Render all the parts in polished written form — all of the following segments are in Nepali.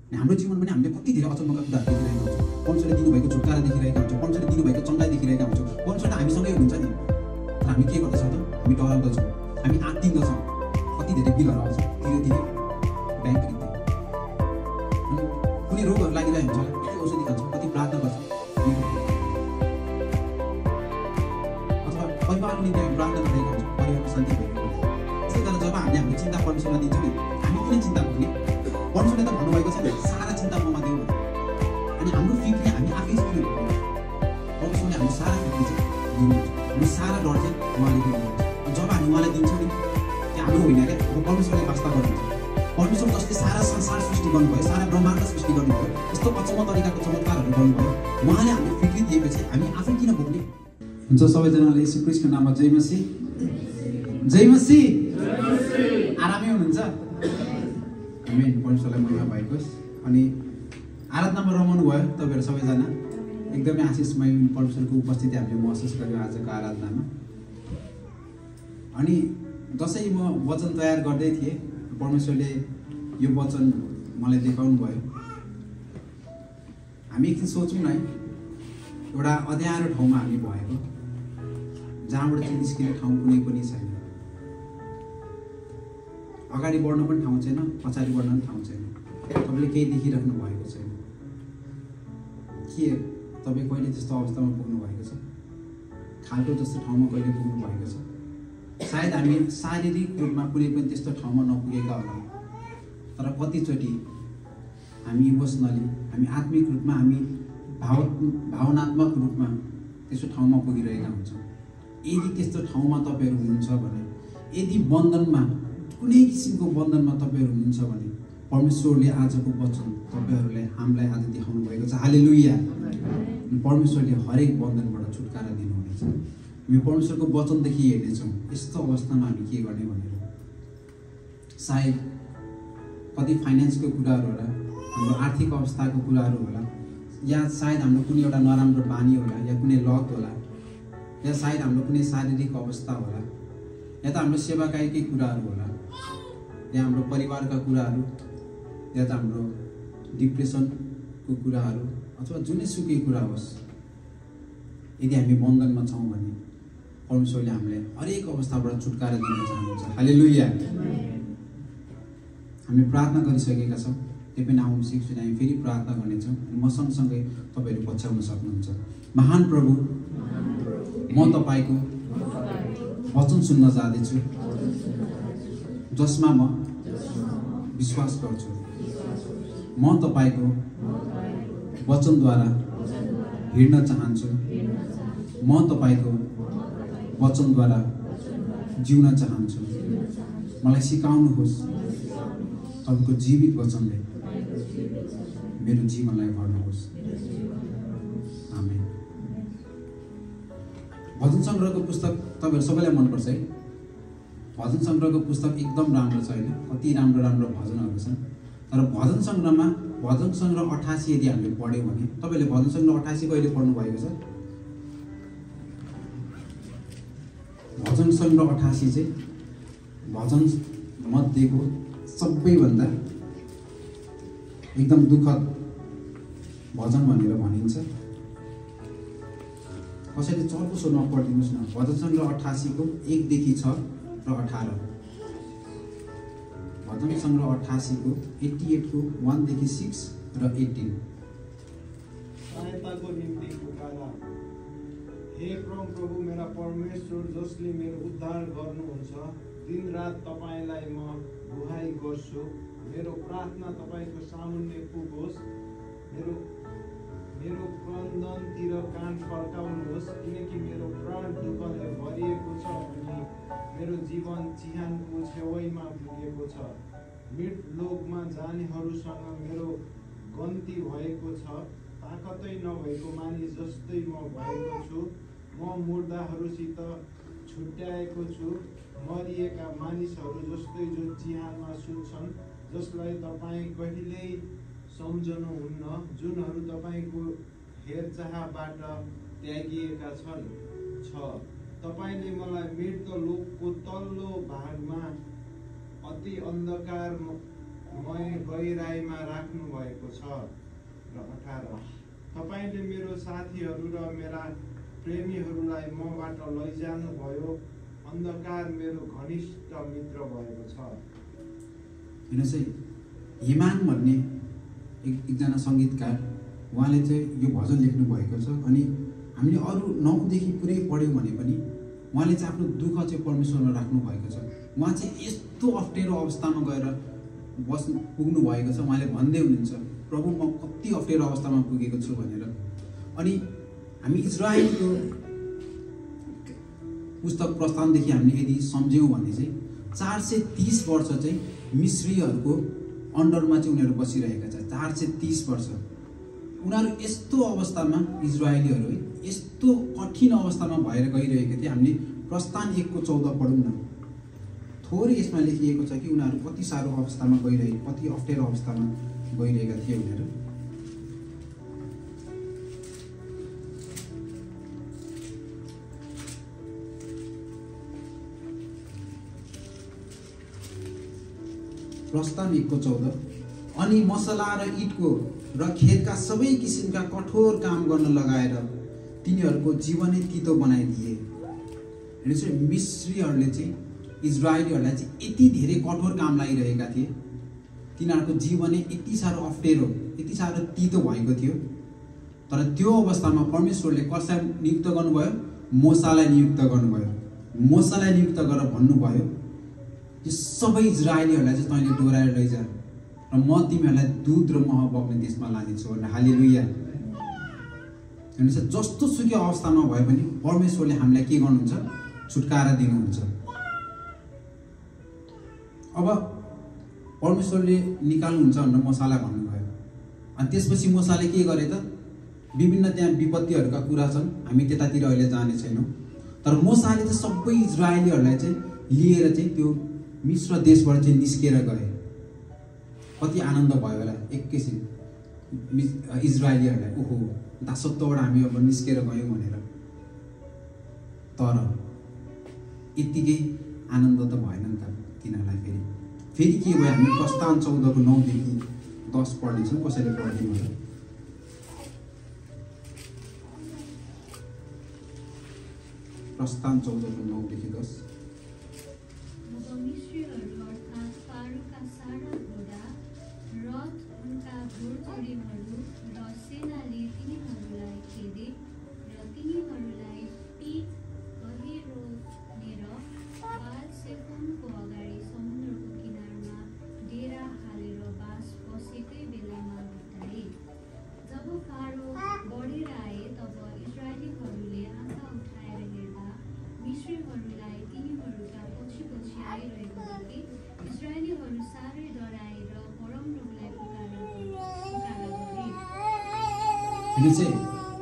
हाम्रो जीवन पनि हामीले कति धेरै अचम्मका कुराहरू देखिरहेका हुन्छौँ। परमेश्वरले दिनुभएको छुटकारा देखिरहेका हुन्छौँ, परमेश्वरले दिनुभएको चङ्गाई देखिरहेका हुन्छौँ। परमेश्वर त हामीसँगै हुन्छ नि, तर हामी के गर्दछौँ त? हामी डराउँदछौँ, हामी आत्तिन्दछौँ, कति धेरै बिलहरू आउँछ, धीरे धीरे ब्याङ्क किन्दै, अनि कुनै रोगहरू लागिरहेको हुन्छ, कति औषधि खान्छौँ, कति प्रार्थना गर्छौँ, अथवा परिवारको निम्ति हामी प्रार्थना गरिरहेका हुन्छौँ, परिवारमा शान्ति भएको हुन्छ। त्यसै कारण जब हामीले हाम्रो चिन्ता परमेश्वरमा दिन्छौँ नि, हामी किन चिन्ता गर्ने? परमेश्वरले त भन्नुभएको छ नि, सारा चिन्ता ममा दिउँ भने। अनि हाम्रो फिक्री हामी आफै चाहिँ परमेश्वरले हाम्रो सारा फिक्री चाहिँ दिनुहुन्छ, हाम्रो सारा डर चाहिँ उहाँले दिनुहुन्छ। जब हामी उहाँलाई दिन्छौँ नि, त्यो हाम्रो होइन क्या, अब परमेश्वरले वास्ता गर्नुहुन्छ। परमेश्वर जसले सारा संसार सृष्टि गर्नुभयो, सारा ब्रह्माण्ड सृष्टि गर्नुभयो, यस्तो अचम्म तरिकाको चमत्कारहरू गर्नुभयो, उहाँले हामीले फिक्री दिएपछि हामी आफै किन भोग्ने? हुन्छ, सबैजनाले यीशु ख्रीष्टको नाममा जय मसीह, जय मसीह। आरामै हुनुहुन्छ? आमेन। परमेश्वरलाई महिमा भएको होस्। अनि आराधनामा रमाउनु भयो तपाईँहरू सबैजना, एकदमै आशिषमय परमेश्वरको उपस्थिति हामीले महसुस गर्यौँ आजको आराधनामा। अनि जसै म वचन तयार गर्दै थिएँ, परमेश्वरले यो वचन मलाई देखाउनु भयो। हामी एकदिन सोचौँ न है, एउटा अँध्यारो ठाउँमा हामी भएको, जहाँबाट चाहिँ निस्किने ठाउँ कुनै पनि छैन, अगाडि बढ्न पनि ठाउँ छैन, पछाडि बढ्न पनि ठाउँ छैन, तपाईँले केही देखिराख्नु भएको छैन। के तपाईँ कहिले त्यस्तो अवस्थामा पुग्नु भएको छ? खाल्टो जस्तो ठाउँमा कहिले पुग्नु भएको छ? सायद हामी शारीरिक रूपमा कुनै पनि त्यस्तो ठाउँमा नपुगेका होला, तर कतिचोटि हामी इमोसनली, हामी आत्मिक रूपमा, हामी भावनात्मक रूपमा त्यस्तो ठाउँमा पुगिरहेका हुन्छौँ। यदि त्यस्तो ठाउँमा तपाईँहरू हुनुहुन्छ भने, यदि बन्धनमा, कुनै किसिमको बन्धनमा तपाईँहरू हुनुहुन्छ भने, परमेश्वरले आजको वचन तपाईँहरूलाई हामीलाई आज देखाउनु भएको छ। हालेलुया। परमेश्वरले हरेक बन्धनबाट छुटकारा दिनुहुनेछ। हामी परमेश्वरको वचनदेखि हेर्नेछौँ यस्तो अवस्थामा हामी के गर्ने भनेर। सायद कति फाइनेन्सको कुराहरू होला, हाम्रो आर्थिक अवस्थाको कुराहरू होला, या सायद हाम्रो कुनै एउटा नराम्रो बानी होला, या कुनै लत होला, या सायद हाम्रो कुनै शारीरिक अवस्था होला, या त हाम्रो सेवाकाईकै कुराहरू होला, या हाम्रो परिवारका कुराहरू, या त हाम्रो डिप्रेसनको कुराहरू, अथवा जुनैसुकै कुरा होस्। यदि हामी बन्धनमा छौँ भने परमेश्वरले हामीलाई हरेक अवस्थाबाट छुटकारा दिन चाहनुहुन्छ। हालेलुया। हामी प्रार्थना गरिसकेका छौँ, त्यही पनि आउनु सिक्छु, हामी फेरि प्रार्थना गर्नेछौँ। म सँगसँगै तपाईँहरू पछ्याउन सक्नुहुन्छ। महान प्रभु, म तपाईँको वचन सुन्न जाँदैछु, जसमा म विश्वास गर्छु। म तपाईँको वचनद्वारा हिँड्न चाहन्छु, म तपाईँको वचनद्वारा जिउन चाहन्छु। मलाई सिकाउनुहोस्, तपाईँको जीवित वचनले मेरो जीवनलाई भर्नुहोस्। आमेन। भजन सङ्ग्रहको पुस्तक तपाईँहरू सबैलाई मनपर्छ है? भजन सङ्ग्रहको पुस्तक एकदम राम्रो छ होइन? कति राम्रो राम्रो भजनहरू छन्। तर भजन सङ्ग्रहमा भजन सङ्ग्रह 88 यदि हामीले पढ्यौँ भने, तपाईँले भजन सङ्ग्रह 88 कहिले पढ्नु भएको छ? भजन सङ्ग्रह 88 चाहिँ भजन मध्येको सबैभन्दा एकदम दुःखद भजन भनेर भनिन्छ। कसैले चर्को स्वरमा पढिदिनुहोस् न। भजन सङ्ग्रह 88 को 1 देखि 6 र 18। भजन सङ्ग्रह 88 को 88 को 1 देखि 6 र 18। सहायताको निम्ति पुकारा। हे प्रभु मेरा परमेश्वर, जसले मेरो उद्धार गर्नुहुन्छ, दिनरात तपाईँलाई म दुहाई गर्छु। मेरो प्रार्थना तपाईँको सामुन्ने पुगोस्। मेरो क्रन्दनतिर कान फर्काउनुहोस्, किनकि मेरो प्राण दुःखले भरिएको छ अनि मेरो जीवन चिहानको छेउमा पुगेको छ। मृत लोकमा जानेहरूसँग मेरो गन्ती भएको छ। ताकतै नभएको मानिस जस्तै म भएको छु। म मुर्दाहरूसित छुट्याएको छु, मरिएका मानिसहरू जस्तै जो चिहानमा सुत्छन्, जसलाई तपाईँ कहिल्यै सम्झनुहुन्न, जुनहरू तपाईँको हेरचाहबाट त्यागिएका छन्। तपाईँले मलाई मृत लोकको तल्लो भागमा अति अन्धकार गहिराईमा राख्नु भएको छ। र 18 तपाईले मेरो साथीहरू र मेरा प्रेमीहरूलाई मबाट लैजानुभयो, अन्धकार मेरो घनिष्ठ मित्र भएको छ। हेर्नुहोस् है, हेमान भन्ने एकजना सङ्गीतकार, उहाँले चाहिँ यो भजन लेख्नु भएको छ। अनि हामीले अरू 9 देखि पुरै पढ्यौँ भने पनि उहाँले चाहिँ आफ्नो दुःख चाहिँ परमेश्वरमा राख्नु भएको छ। उहाँ चाहिँ यस्तो अप्ठ्यारो अवस्थामा गएर पुग्नु भएको छ। उहाँले भन्दै हुनुहुन्छ, प्रभु म कति अप्ठ्यारो अवस्थामा पुगेको छु भनेर। अनि हामी इजरायलको पुस्तक प्रस्थानदेखि हामीले यदि सम्झ्यौँ भने चाहिँ 430 वर्ष चाहिँ मिश्रीहरूको अन्डरमा चाहिँ उनीहरू बसिरहेका छन्। 430 वर्ष उनीहरू यस्तो अवस्थामा, इजरायलीहरू यस्तो कठिन अवस्थामा भएर गइरहेका थिए। हामीले प्रस्थान 1:14 पढौँ न। थोरै यसमा लेखिएको छ कि उनीहरू कति साह्रो अवस्थामा गइरहेको, कति अप्ठ्यारो अवस्थामा गइरहेका थिए उनीहरू। प्रस्थान 1:14 अनि मसला र इटको र खेतका सबै किसिमका कठोर काम गर्न लगाएर तिनीहरूको जीवनै तितो बनाइदिए। हेर्नुहोस्, मिश्रीहरूले चाहिँ इजरायलीहरूलाई चाहिँ यति धेरै कठोर काम लागिरहेका थिए, तिनीहरूको जीवनै यति साह्रो अप्ठ्यारो, यति साह्रो तितो भएको थियो। तर त्यो अवस्थामा परमेश्वरले कसलाई नियुक्त गर्नुभयो? मोसालाई नियुक्त गर्नुभयो। मोसालाई नियुक्त गरेर भन्नुभयो, यो सबै इजरायलीहरूलाई चाहिँ तैँले डोराएर लैजा र म तिमीहरूलाई दुध र मह बग्ने देशमा लानेछु भनेर। हालेलुया। हेर्नुहोस्, जस्तो सुकै अवस्थामा भए पनि परमेश्वरले हामीलाई के गर्नुहुन्छ? छुटकारा दिनुहुन्छ। अब परमेश्वरले निकाल्नुहुन्छ भनेर मोसालाई भन्नुभयो। अनि त्यसपछि मोसाले के गरे त? विभिन्न त्यहाँ विपत्तिहरूका कुरा छन्, हामी त्यतातिर अहिले जाने छैनौँ। तर मोसाले चाहिँ सबै इजरायलीहरूलाई चाहिँ लिएर चाहिँ त्यो मिश्र देशबाट चाहिँ निस्केर गए। कति आनन्द भयो होला एकैछिन इजरायलीहरूलाई, ओहो दासत्वबाट हामी अब निस्केर गयौँ भनेर। तर यत्तिकै आनन्द त भएन नि त तिनीहरूलाई। फेरि के भयो? हामी प्रस्थान 14:9 देखि 10 पढ्नेछौँ। कसैले पढ्दिनु होला? प्रस्थान 14:9 देखि 10।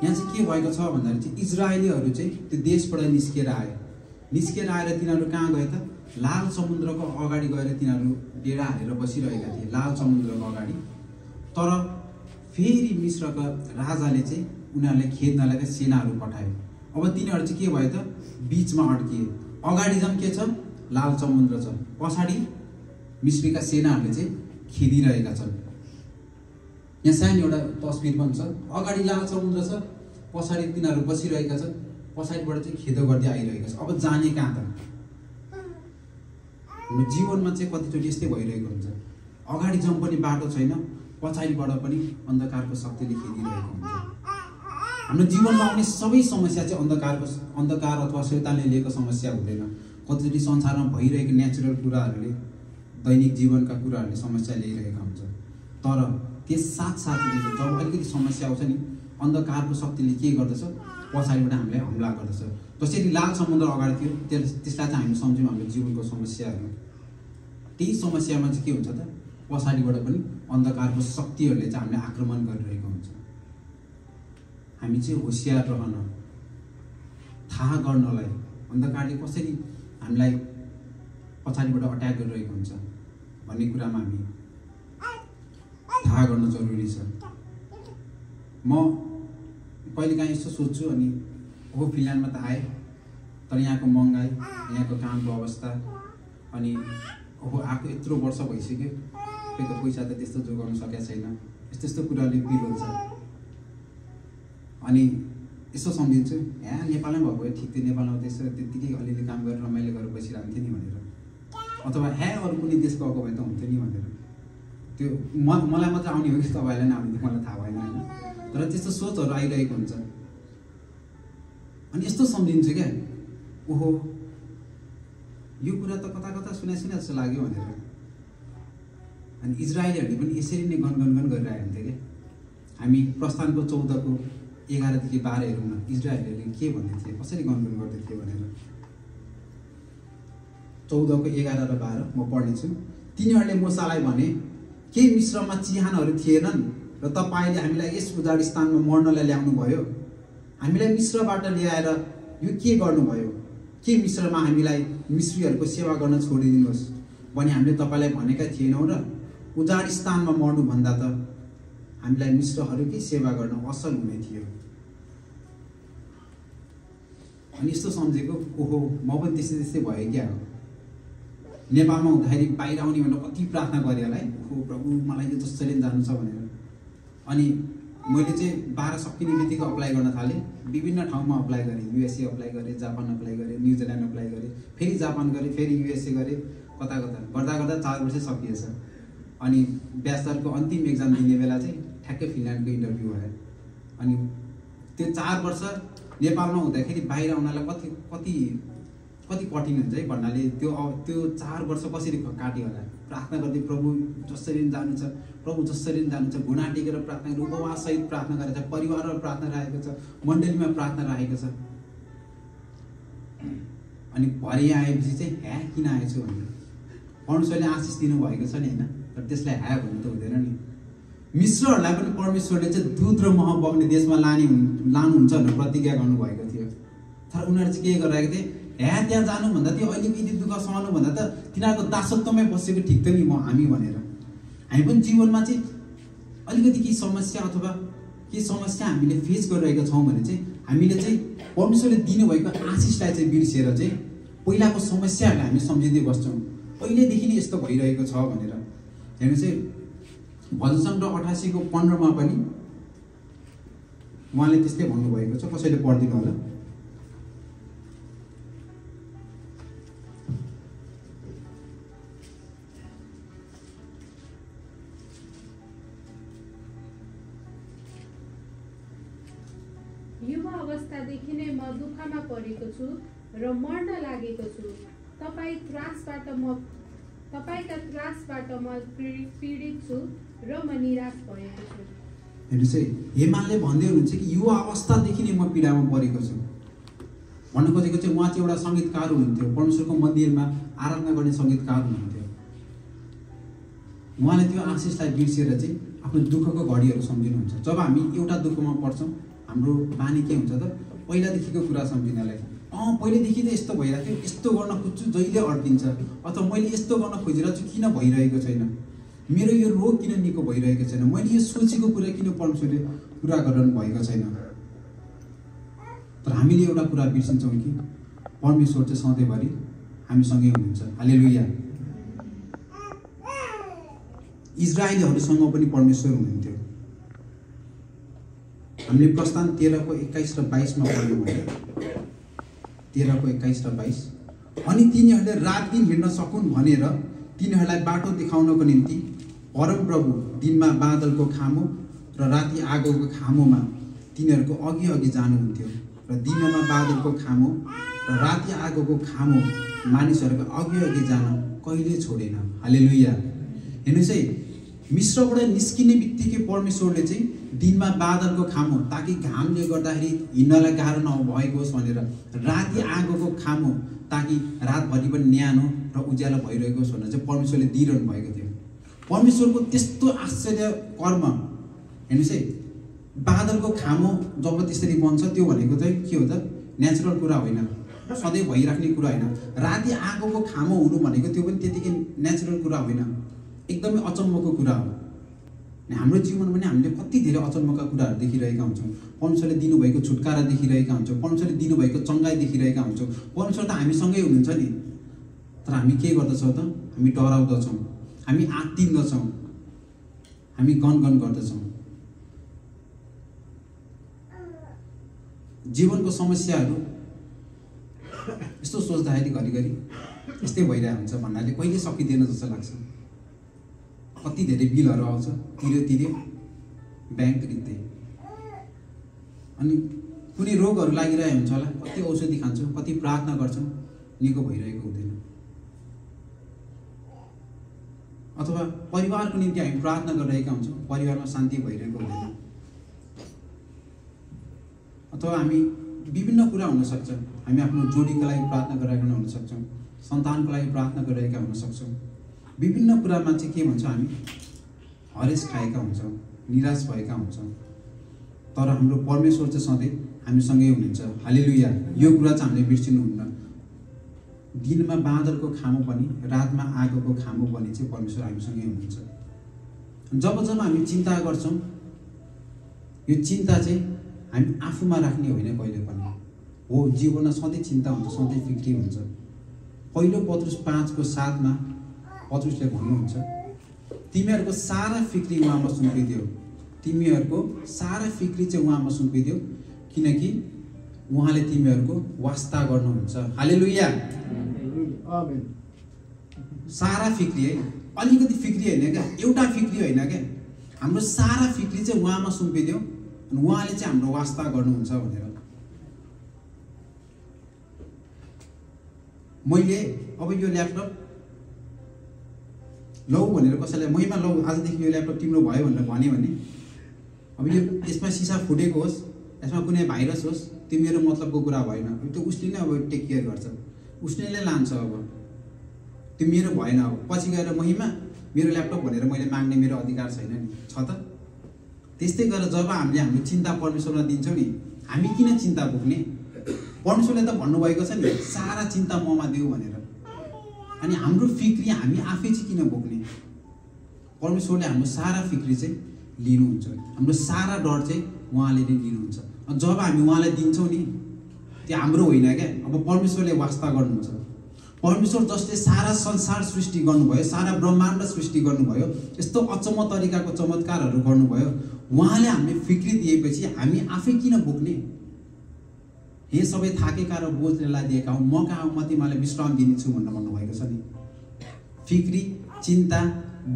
यहाँ चाहिँ के भएको छ भन्दाखेरि चाहिँ इजरायलीहरू चाहिँ त्यो देशबाट निस्केर आए। निस्केर आएर तिनीहरू कहाँ गए त? लाल समुद्रको अगाडि गएर तिनीहरू डेरा हालेर बसिरहेका थिए, लाल समुद्रको अगाडि। तर फेरि मिश्रका राजाले चाहिँ उनीहरूलाई खेद्नलाई चाहिँ सेनाहरू पठायो। अब तिनीहरू चाहिँ के भयो त? बिचमा अड्किए। अगाडि जम के छ? लाल समुद्र छ, पछाडि मिश्रीका सेनाहरूले चाहिँ खेदिरहेका छन्। यहाँ सानो एउटा तस्बिर पनि छ। अगाडि लाल समुद्र छ, पछाडि तिनीहरू बसिरहेका छन्, पछाडिबाट चाहिँ खेदो गर्दै आइरहेको छ। अब जाने कहाँ त? हाम्रो जीवनमा चाहिँ कतिचोटि यस्तै भइरहेको हुन्छ। अगाडि जम पनि बाटो छैन, पछाडिबाट पनि अन्धकारको शक्तिले खेदिरहेको हुन्छ। हाम्रो जीवनमा आउने सबै समस्या चाहिँ अन्धकार अथवा शैतानले लिएको समस्या हुँदैन। कतिचोटि संसारमा भइरहेको नेचुरल कुराहरूले, दैनिक जीवनका कुराहरूले समस्या ल्याइरहेका हुन्छ। तर त्यस साथसाथै जब अलिकति समस्या आउँछ नि, अन्धकारको शक्तिले के गर्दछ? पछाडिबाट हामीलाई हमला गर्दछ। जसरी लाल समुद्र अगाडि थियो, त्यसलाई चाहिँ हामी सम्झौँ हाम्रो जीवनको समस्याहरू। त्यही समस्यामा चाहिँ के हुन्छ त? पछाडिबाट पनि अन्धकारको शक्तिहरूले चाहिँ हामीलाई आक्रमण गरिरहेको हुन्छ। हामी चाहिँ होसियार रहन, थाहा गर्नलाई अन्धकारले कसरी हामीलाई पछाडिबाट अट्याक गरिरहेको हुन्छ भन्ने कुरामा हामी थाहा गर्न जरुरी छ। म कहिलेकाहीँ यस्तो सोध्छु, अनि ओहो फिनल्यान्डमा त आएँ, तर यहाँको महँगाई, यहाँको कामको अवस्था, अनि ओहो आएको यत्रो वर्ष भइसक्यो, खै त पैसा त त्यस्तो जोगाउन सकेको छैन, यस्तो यस्तो कुराले पिर हुन्छ। अनि यसो सम्झिन्छु नेपालमै भएको भए ठिक थियो, नेपालमा त्यसो त्यत्तिकै अलिअलि काम गरेर रमाइलो गरेर बसिरहन्थ्यो नि भनेर, अथवा अरू कुनै देश गएको भए त हुन्थ्यो नि भनेर। त्यो मलाई मात्र आउने हो कि तपाईँलाई नै आउने मलाई थाहा भएन होइन, तर त्यस्तो सोचहरू आइरहेको हुन्छ। अनि यस्तो सम्झिन्छु क्या, ओहो यो कुरा त कता कता सुने जस्तो लाग्यो भनेर। अनि इजरायलीहरूले पनि यसरी नै गनगन गरिरहेको हुन्थ्यो क्या। हामी प्रस्थानको 14को 11 देखि 12 हेरौँ न, इजरायलीहरूले के भन्दै थिए, कसरी गनगन गर्दै थिए भनेर। 14को 11 र 12 म पढ्नेछु। तिनीहरूले मूसालाई भने, के मिस्रमा चिहानहरू थिएनन् र तपाईँले हामीलाई यस उजाड स्थानमा मर्नलाई ल्याउनु भयो? हामीलाई मिस्रबाट ल्याएर यो के गर्नुभयो? के मिस्रमा हामीलाई मिस्रीहरूको सेवा गर्न छोडिदिनुहोस् भने हामीले तपाईँलाई भनेका थिएनौँ र? उजाड स्थानमा मर्नुभन्दा त हामीलाई मिस्रहरूकै सेवा गर्न असल हुने थियो। अनि यस्तो सम्झेको, ओहो म पनि त्यस्तै भयो क्या हो। नेपालमा हुँदाखेरि बाहिर आउने भनेर कति प्रार्थना गरेँ होला है, ओहो प्रभु मलाई यो जसरी जानु छ भनेर। अनि मैले चाहिँ 12 सकिने बित्तिकै अप्लाई गर्न थालेँ। विभिन्न ठाउँमा अप्लाई गरेँ, युएसए अप्लाई गरेँ, जापान अप्लाई गरेँ, न्युजिल्यान्ड अप्लाई गरेँ, फेरि जापान गरेँ, फेरि युएसए गरेँ, कता गर्दा 4 वर्ष सकिएछ। अनि ब्याचलरको अन्तिम एक्जाम दिने बेला चाहिँ ठ्याक्कै फिनल्यान्डको इन्टरभ्यू भयो। अनि त्यो 4 वर्ष नेपालमा हुँदाखेरि बाहिर आउनलाई कति कठिन हुन्छ है भन्नाले त्यो 4 वर्ष कसरी काट्यो होला। प्रार्थना गर्दै प्रभु जसरी जानु छ, प्रभु जसरी जानु छ, घुँडा टेकेर प्रार्थना गरेर उपवाससहित प्रार्थना गरेको छ, परिवारमा प्रार्थना राखेको छ, मण्डलीमा प्रार्थना राखेको छ। अनि भरे आएपछि चाहिँ किन आएछु भनेर परमेश्वरले आशिष दिनुभएको छ नि होइन, तर त्यसलाई भन्नु त हुँदैन नि। मिस्रहरूलाई पनि परमेश्वरले चाहिँ दुध र मह बग्ने देशमा लानुहुन्छ भनेर प्रतिज्ञा गर्नुभएको थियो। तर उनीहरू चाहिँ के गरिरहेको थिए, त्यहाँ जानुभन्दा त्यो अलिकति दुःख सहनुभन्दा त तिनीहरूको दासत्वमै बसेको ठिक थियो नि हामी भनेर। हामी पनि जीवनमा चाहिँ अलिकति केही समस्या अथवा केही समस्या हामीले फेस गरिरहेका छौँ भने चाहिँ हामीले चाहिँ परमेश्वरले दिनुभएको आशिषलाई चाहिँ बिर्सेर चाहिँ पहिलाको समस्याहरूलाई हामी सम्झिँदै बस्छौँ, पहिल्यैदेखि नै यस्तो भइरहेको छ भनेर। हेर्नु चाहिँ भजन सङ्ग्रह 88को 15 पनि उहाँले त्यस्तै भन्नुभएको छ। कसैले पढिदिनु होला। युवा अवस्थादेखि नै म दुःखमा परेको छु र मर्न लागेको छु। तपाईँका त्रासबाट म पीडित छु र म निराश भएको छु। हेर्नुहोस् है, हेमालले भन्दै हुनुहुन्छ कि युवा अवस्थादेखि नै म पीडामा परेको छु भन्नु खोजेको चाहिँ उहाँ चाहिँ एउटा सङ्गीतकार हुनुहुन्थ्यो, परमेश्वरको मन्दिरमा आराधना गर्ने सङ्गीतकार हुनुहुन्थ्यो। उहाँले त्यो आशिषलाई बिर्सेर चाहिँ आफ्नो दुःखको घडीहरू सम्झिनुहुन्छ। जब हामी एउटा दुःखमा पर्छौँ हाम्रो बानी के हुन्छ त, पहिलादेखिको कुरा सम्झिनलाई, पहिलेदेखि त यस्तो भइरहेको थियो, यस्तो गर्न खोज्छु जहिले अड्किन्छ, अथवा मैले यस्तो गर्न खोजिरहेको छु किन भइरहेको छैन, मेरो यो रोग किन निको भइरहेको छैन, मैले यो सोचेको कुरा किन परमेश्वरले पुरा गर्नु भएको छैन। तर हामीले एउटा कुरा बिर्सिन्छौँ कि परमेश्वर चाहिँ सधैँभरि हामीसँगै हुनुहुन्छ। हालेलुया। इजरायलीहरूसँग पनि परमेश्वर हुनुहुन्थ्यो। हामीले प्रस्थान 13को 21 र 22 मा पढ्यौँ भने 13को 21 र 22, अनि तिनीहरूले रात दिन हिँड्न सकुन् भनेर तिनीहरूलाई बाटो देखाउनको निम्ति परमप्रभु दिनमा बादलको खामो र राति आगोको खामोमा तिनीहरूको अघि जानुहुन्थ्यो, र दिनमा बादलको खामो र राति आगोको खामो मानिसहरूको अघि जान कहिले छोडेन। हालेलुया। हेर्नुहोस् है, मिस्रबाट निस्किने बित्तिकै परमेश्वरले चाहिँ दिनमा बादलको खामो ताकि घामले गर्दाखेरि हिँड्नलाई गाह्रो नभएको होस् भनेर, राति आगोको खामो ताकि रातभरि पनि न्यानो र उज्यालो भइरहेको होस् भनेर चाहिँ परमेश्वरले दिइरहनु भएको थियो। परमेश्वरको त्यस्तो आश्चर्य कर्म हेर्नुहोस् है, बादलको खामो जब त्यसरी बन्छ त्यो भनेको चाहिँ के हो त, नेचुरल कुरा होइन, सधैँ भइराख्ने कुरा होइन। राति आगोको खामो हुनु भनेको त्यो पनि त्यतिकै नेचुरल कुरा होइन, एकदमै अचम्मको कुरा हो। हाम्रो जीवनमा पनि हामीले कति धेरै अचम्मका कुराहरू देखिरहेका हुन्छौँ। परमेश्वरले दिनुभएको छुटकारा देखिरहेका हुन्छौँ, परमेश्वरले दिनुभएको चङ्गाई देखिरहेका हुन्छौँ। परमेश्वर त हामीसँगै हुनुहुन्छ नि, तर हामी के गर्दछौँ त, हामी डराउँदछौँ, हामी आत्तिन्दछौँ, हामी गनगन गर्दछौँ। जीवनको समस्याहरू यस्तो सोच्दाखेरि घरिघरि यस्तै भइरहेको हुन्छ भन्नाले कहिले सकिँदैन जस्तो लाग्छ। कति धेरै बिलहरू आउँछ, तिर्यो ब्याङ्क रित्दै, अनि कुनै रोगहरू लागिरहेको हुन्छ होला, कति औषधि खान्छौँ, कति प्रार्थना गर्छौँ, निको भइरहेको हुँदैन। अथवा परिवारको निम्ति हामी प्रार्थना गरिरहेका हुन्छौँ, परिवारमा शान्ति भइरहेको हुँदैन। अथवा हामी विभिन्न कुरा हुनसक्छ, हामी आफ्नो जोडीको लागि प्रार्थना गरिरहेका हुन सक्छौँ, सन्तानको लागि प्रार्थना गरिरहेका हुन सक्छौँ। विभिन्न कुरामा चाहिँ के भन्छ, हामी हरेस खाएका हुन्छौँ, निराश भएका हुन्छौँ। तर हाम्रो परमेश्वर चाहिँ सधैँ हामीसँगै हुनुहुन्छ। हालेलुया। यो कुरा चाहिँ हामीले बिर्सिनुहुन्न। दिनमा बादलको खामो पनि, रातमा आगोको खामो पनि चाहिँ परमेश्वर हामीसँगै हुनुहुन्छ। जब जब हामी चिन्ता गर्छौँ, यो चिन्ता चाहिँ हामी आफूमा राख्ने होइन कहिले पनि हो। जीवनमा सधैँ चिन्ता हुन्छ, सधैँ फिक्री हुन्छ। पहिलो पत्रुस 5:7 पत्रुसले भन्नुहुन्छ, तिमीहरूको सारा फिक्री उहाँमा सुम्पिदियो, तिमीहरूको सारा फिक्री चाहिँ उहाँमा सुम्पिदियो, किनकि उहाँले तिमीहरूको वास्ता गर्नुहुन्छ। हालेलुया। आमेन। सारा फिक्री है, अलिकति फिक्री होइन क्या, एउटा फिक्री होइन क्या, हाम्रो सारा फिक्री चाहिँ उहाँमा सुम्पिदियो अनि उहाँले चाहिँ हाम्रो वास्ता गर्नुहुन्छ भनेर। मैले अब यो ल्यापटप लौ भनेर कसैलाई महिमा लौ आजदेखि यो ल्यापटप तिम्रो भयो भनेर भन्यो भने, अब यो यसमा सिसा फुटेको होस्, यसमा कुनै भाइरस होस्, त्यो मेरो मतलबको कुरा भएन। त्यो उसले नै अब टेक केयर गर्छ, उसले नै लान्छ। अब त्यो मेरो भएन। अब पछि गएर महिमा मेरो ल्यापटप भनेर मैले माग्ने मेरो अधिकार छैन नि, छ त? त्यस्तै गरेर जब हामीले हाम्रो चिन्ता परमेश्वरमा दिन्छौँ नि, हामी किन चिन्ता बोक्ने? परमेश्वरले त भन्नुभएको छ नि, सारा चिन्ता ममा देऊ भनेर। अनि हाम्रो फिक्री हामी आफै चाहिँ किन बोक्ने? परमेश्वरले हाम्रो सारा फिक्री चाहिँ लिनुहुन्छ, हाम्रो सारा डर चाहिँ उहाँले नै लिनुहुन्छ। अनि जब हामी उहाँलाई दिन्छौँ नि, त्यो हाम्रो होइन क्या, अब परमेश्वरले वास्ता गर्नुहुन्छ। परमेश्वर जसले सारा संसार सृष्टि गर्नुभयो, सारा ब्रह्माण्ड सृष्टि गर्नुभयो, यस्तो अचम्म तरिकाको चमत्कारहरू गर्नुभयो, उहाँले हामीले फिक्री दिएपछि हामी आफै किन बोक्ने? हे सबै थाकेका र बोझले लादिएका हुन्, म कहाँ म तिमीलाई विश्राम दिनेछु भनेर भन्नुभएको छ नि। फिक्री, चिन्ता,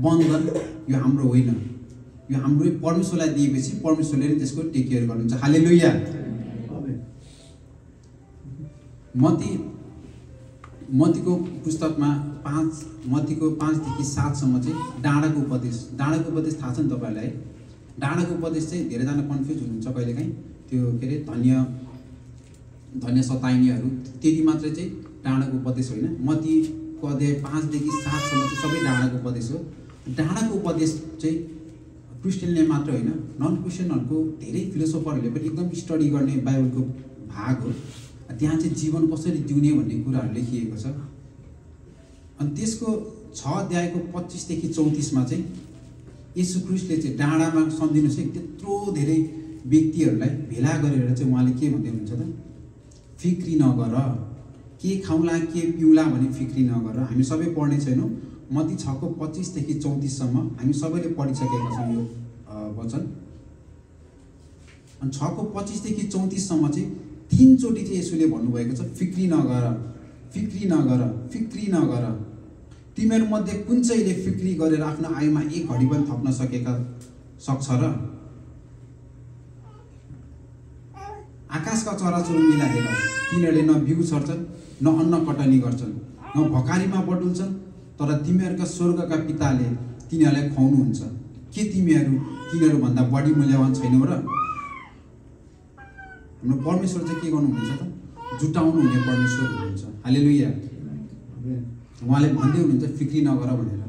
बन्धन यो हाम्रो होइन, यो हाम्रो परमेश्वरलाई दिएपछि परमेश्वरले नै त्यसको टेक केयर गर्नुहुन्छ। हालेलुया। मत्तीको पुस्तकमा 5:5 देखि 7 चाहिँ डाँडाको उपदेश थाहा छ नि तपाईँहरूलाई? डाँडाको उपदेश चाहिँ धेरैजना कन्फ्युज हुनुहुन्छ कहिलेकाहीँ। त्यो के अरे धन्य सताइनेहरू त्यति मात्रै चाहिँ डाँडाको उपदेश होइन। मत्तीको अध्याय 5 देखि 7 चाहिँ सबै डाँडाको उपदेश हो। डाँडाको उपदेश चाहिँ क्रिस्चियनले मात्र होइन, नन क्रिस्चियनहरूको धेरै फिलोसोफरहरूले पनि एकदम स्टडी गर्ने बाइबलको भाग हो। त्यहाँ चाहिँ जीवन कसरी जिउने भन्ने कुराहरू लेखिएको छ। अनि त्यसको 6 अध्यायको 25 देखि 34 चाहिँ येशू ख्रीष्टले चाहिँ डाँडामा सम्झिनुहोस् है, त्यत्रो धेरै व्यक्तिहरूलाई भेला गरेर चाहिँ उहाँले के भन्दै हुनुहुन्छ त? फिक्री नगर, के खाउँला के पिउँला भने फिक्री नगर। हामी सबै पढ्ने छैनौँ। मत्ती 6:25 देखि 34 हामी सबैले पढिसकेका छौँ यो वचन। अनि 6:25 देखि 34 चाहिँ 3 चोटि चाहिँ येशूले भन्नुभएको छ, फिक्री नगर, फिक्री नगर, फिक्री नगर। तिमीहरूमध्ये कुन चाहिँले फिक्री गरेर आफ्नो आयुमा 1 घडी पनि थप्न सक्छ र? आकाशका चराचुरुङ्गीलाई हेर, तिनीहरूले न बिउ छर्छन्, न अन्न कटनी गर्छन्, न भकारीमा बटुल्छन्, तर तिमीहरूका स्वर्गका पिताले तिनीहरूलाई खुवाउनुहुन्छ। के तिनीहरूभन्दा बढी मूल्यवान छैनौ र? हाम्रो परमेश्वर चाहिँ के गर्नुहुन्छ त? जुटाउनु हुने परमेश्वर हुनुहुन्छ। हालेलुया। उहाँले भन्दै हुनुहुन्छ फिक्री नगर भनेर।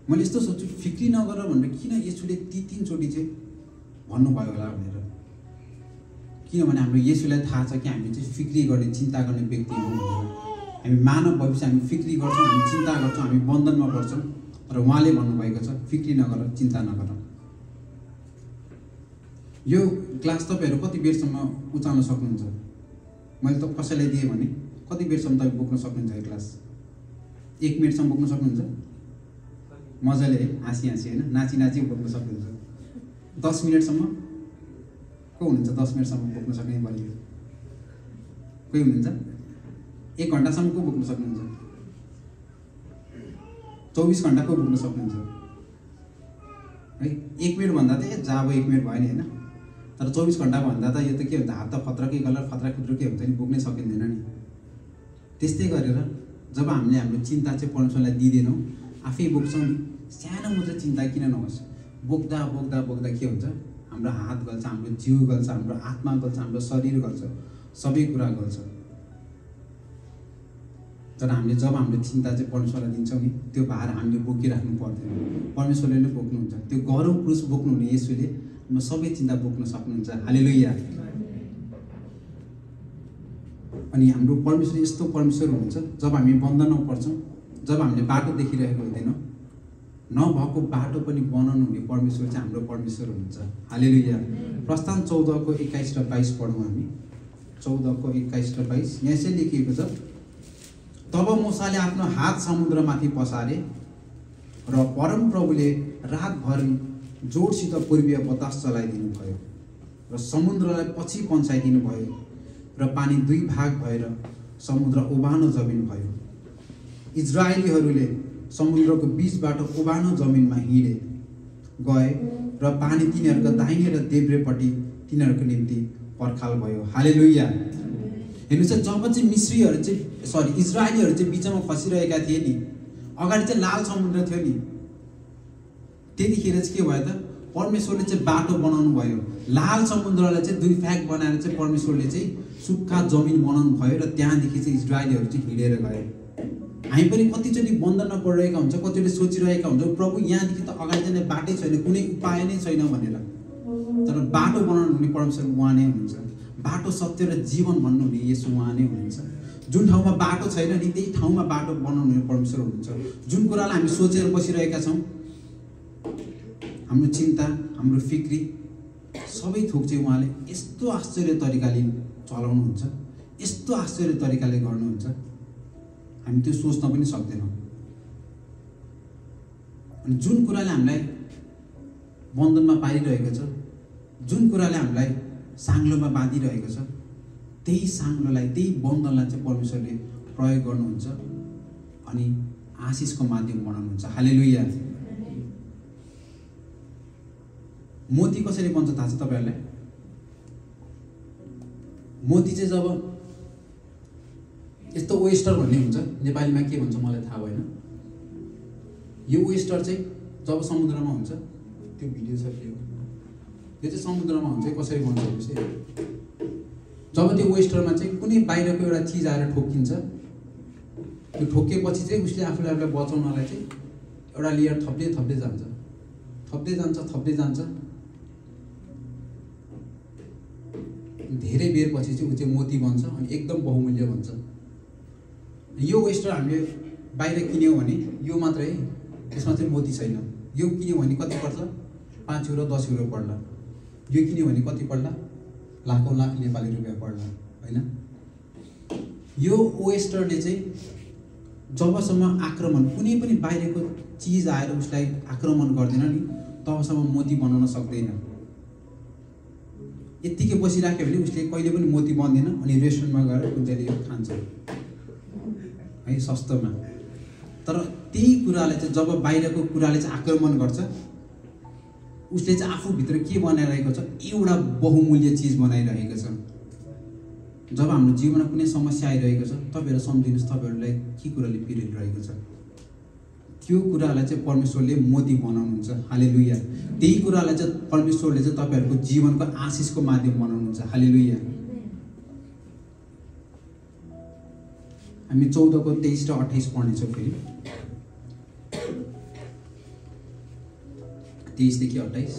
मैले यस्तो सोच्छु, फिक्री नगर भनेर किन येशूले ती 3 चोटि चाहिँ भन्नुभयो होला भनेर। किनभने हाम्रो येशूलाई थाहा छ कि हामी चाहिँ फिक्री गर्ने, चिन्ता गर्ने व्यक्ति हौँ भनेर। हामी मानव भएपछि हामी फिक्री गर्छौँ, हामी चिन्ता गर्छौँ, हामी बन्धनमा पर्छौँ। तर उहाँले भन्नुभएको छ फिक्री नगर, चिन्ता नगर। यो क्लास तपाईँहरू कति बेरसम्म उचाल्न सक्नुहुन्छ? मैले त कसैलाई दिएँ भने कति बेरसम्म तपाईँ बोक्न सक्नुहुन्छ? यो क्लास 1 मिनटसम्म बोक्न सक्नुहुन्छ? मजाले हाँसी होइन नाची नाची बोक्न सक्नुहुन्छ। 10 मिनटसम्म को हुनुहुन्छ 10 मिनटसम्म बोक्न सक्ने बलियो कोही हुनुहुन्छ? 1 घन्टासम्म को बोक्न सक्नुहुन्छ? 24 घन्टा को बोक्न सक्नुहुन्छ है? 1 मिनट भन्दा त जाब 1 मिनट भयो नि होइन, तर 24 घन्टा भन्दा त यो त के हुन्छ, हात त खतराकै गलर खतरा खुद्रो के हुन्छ नि, बोक्नै सकिँदैन नि। त्यस्तै गरेर जब हामीले हाम्रो चिन्ता चाहिँ परमेश्वरलाई दिँदैनौँ, आफै बोक्छौँ नि, सानो मात्रै चिन्ता किन नहोस्, बोक्दा बोक्दा बोक्दा के हुन्छ, हाम्रो हात गल्छ, हाम्रो जिउ गल्छ, हाम्रो आत्मा गल्छ, हाम्रो शरीर गल्छ, सबै कुरा गल्छ। तर हामीले जब हाम्रो चिन्ता चाहिँ परमेश्वरलाई दिन्छौँ नि, त्यो भार हामीले बोकिराख्नु पर्दैन, परमेश्वरले नै बोक्नुहुन्छ। त्यो गरौँ क्रुस बोक्नुहुने येशूले सबै चिन्ता बोक्न सक्नुहुन्छ। हालेलुया। अनि हाम्रो परमेश्वर यस्तो परमेश्वर हुनुहुन्छ, जब हामी बन्धनमा पर्छौँ, जब हामीले बाटो देखिरहेको हुँदैनौँ, नभएको बाटो पनि बनाउनु हुने परमेश्वर चाहिँ हाम्रो परमेश्वर हुनुहुन्छ। हालेलुया। प्रस्थान 14:21 र 22 पढौँ हामी। 14:21 र 22 यहाँ चाहिँ लेखिएको छ, तब मूसाले आफ्नो हात समुद्रमाथि पसारे र परमप्रभुले रातभरि जोडसित पूर्वीय बतास चलाइदिनु भयो र समुद्रलाई पछि पन्साइदिनु भयो र पानी 2 भाग भएर समुद्र उभानो जमिन भयो। इजरायलीहरूले समुद्रको बीचबाट उभानो जमिनमा हिँडे गए र पानी तिनीहरूको दाहिने र देब्रेपट्टि तिनीहरूको निम्ति पर्खाल भयो। हालेलुया। हेर्नुहोस्, जब चाहिँ मिश्रीहरू चाहिँ इजरायलीहरू चाहिँ बिचमा फसिरहेका थिए नि, अगाडि चाहिँ लाल समुद्र थियो नि, त्यतिखेर चाहिँ के भयो त, परमेश्वरले चाहिँ बाटो बनाउनु भयो। लाल समुद्रलाई चाहिँ 2 भाग बनाएर चाहिँ परमेश्वरले चाहिँ सुक्खा जमिन बनाउनु भयो र त्यहाँदेखि चाहिँ इजरायलीहरू चाहिँ हिँडेर गए। हामी पनि कतिचोटि बन्धनमा परिरहेका हुन्छ, कतिचोटि सोचिरहेका हुन्छ, प्रभु यहाँदेखि त अगाडि जाने बाटै छैन, कुनै उपाय नै छैन भनेर। तर बाटो बनाउनु हुने परमेश्वर उहाँ नै हुनुहुन्छ। बाटो, सत्य र जीवन भन्नुहुने येशू उहाँ नै हुनुहुन्छ। जुन ठाउँमा बाटो छैन नि, त्यही ठाउँमा बाटो बनाउनु हुने परमेश्वर हुनुहुन्छ। जुन कुरालाई हामी सोचेर बसिरहेका छौँ, हाम्रो चिन्ता, हाम्रो फिक्री, सबै थोक चाहिँ उहाँले यस्तो आश्चर्य तरिकाले चलाउनुहुन्छ, यस्तो आश्चर्य तरिकाले गर्नुहुन्छ, हामी त्यो सोच्न पनि सक्दैनौँ। अनि जुन कुराले हामीलाई बन्धनमा पारिरहेको छ, जुन कुराले हामीलाई साङ्लोमा बाँधिरहेको छ, त्यही साङ्लोलाई, त्यही बन्धनलाई चाहिँ परमेश्वरले प्रयोग गर्नुहुन्छ अनि आशिषको माध्यम बनाउनुहुन्छ। हालेलुया। मोती कसरी बन्छ थाहा छ तपाईँहरूलाई? मोती चाहिँ जब यस्तो ओएस्टर भन्ने हुन्छ, नेपालीमा के भन्छ मलाई थाहा भएन, यो ओएस्टर चाहिँ जब समुद्रमा हुन्छ, त्यो भिडियो छ यो चाहिँ समुद्रमा हुन्छ, कसरी बन्छ भनेपछि जब त्यो ओएस्टरमा चाहिँ कुनै बाहिरको एउटा चिज आएर ठोकिन्छ, त्यो ठोकिएपछि चाहिँ उसले आफूलाई बचाउनलाई चाहिँ एउटा लेयर थप्दै थप्दै जान्छ, थप्दै जान्छ, थप्दै जान्छ, धेरै बेरपछि चाहिँ ऊ चाहिँ मोती बन्छ अनि एकदम बहुमूल्य बन्छ। यो ओएस्टर हामीले बाहिर किन्यौँ भने यो मात्रै, यसमा चाहिँ मोती छैन। यो किन्यौँ भने कति पर्छ? 5 युरो 10 युरो पर्ला। यो किन्यौँ भने कति पर्ला? लाखौँ लाख नेपाली रुपियाँ पर्ला, होइन? यो ओएस्टरले चाहिँ जबसम्म आक्रमण, कुनै पनि बाहिरको चिज आएर उसलाई आक्रमण गर्दैन नि, तबसम्म मोती बनाउन सक्दैन। यत्तिकै बसिराख्यो भने उसले कहिले पनि मोती बन्दैन अनि रेस्टुरेन्टमा गएर कुनचाहिँ यो खान्छ है, सस्तोमा। तर त्यही कुरालाई चाहिँ जब बाहिरको कुराले चाहिँ आक्रमण गर्छ, उसले चाहिँ आफूभित्र के बनाइरहेको छ? एउटा बहुमूल्य चिज बनाइरहेको छ। जब हाम्रो जीवनमा कुनै समस्या आइरहेको छ, तपाईँहरू सम्झिनुहोस् तपाईँहरूलाई के कुराले पिरिरहेको छ, त्यो कुरालाई चाहिँ परमेश्वरले मोती बनाउनुहुन्छ। हालेलुया। त्यही कुरालाई चाहिँ परमेश्वरले चाहिँ तपाईँहरूको जीवनको आशिषको माध्यम बनाउनुहुन्छ। हालेलुया। हामी 14:23 र 28 पढ्नेछौँ फेरि, 23 देखि 28।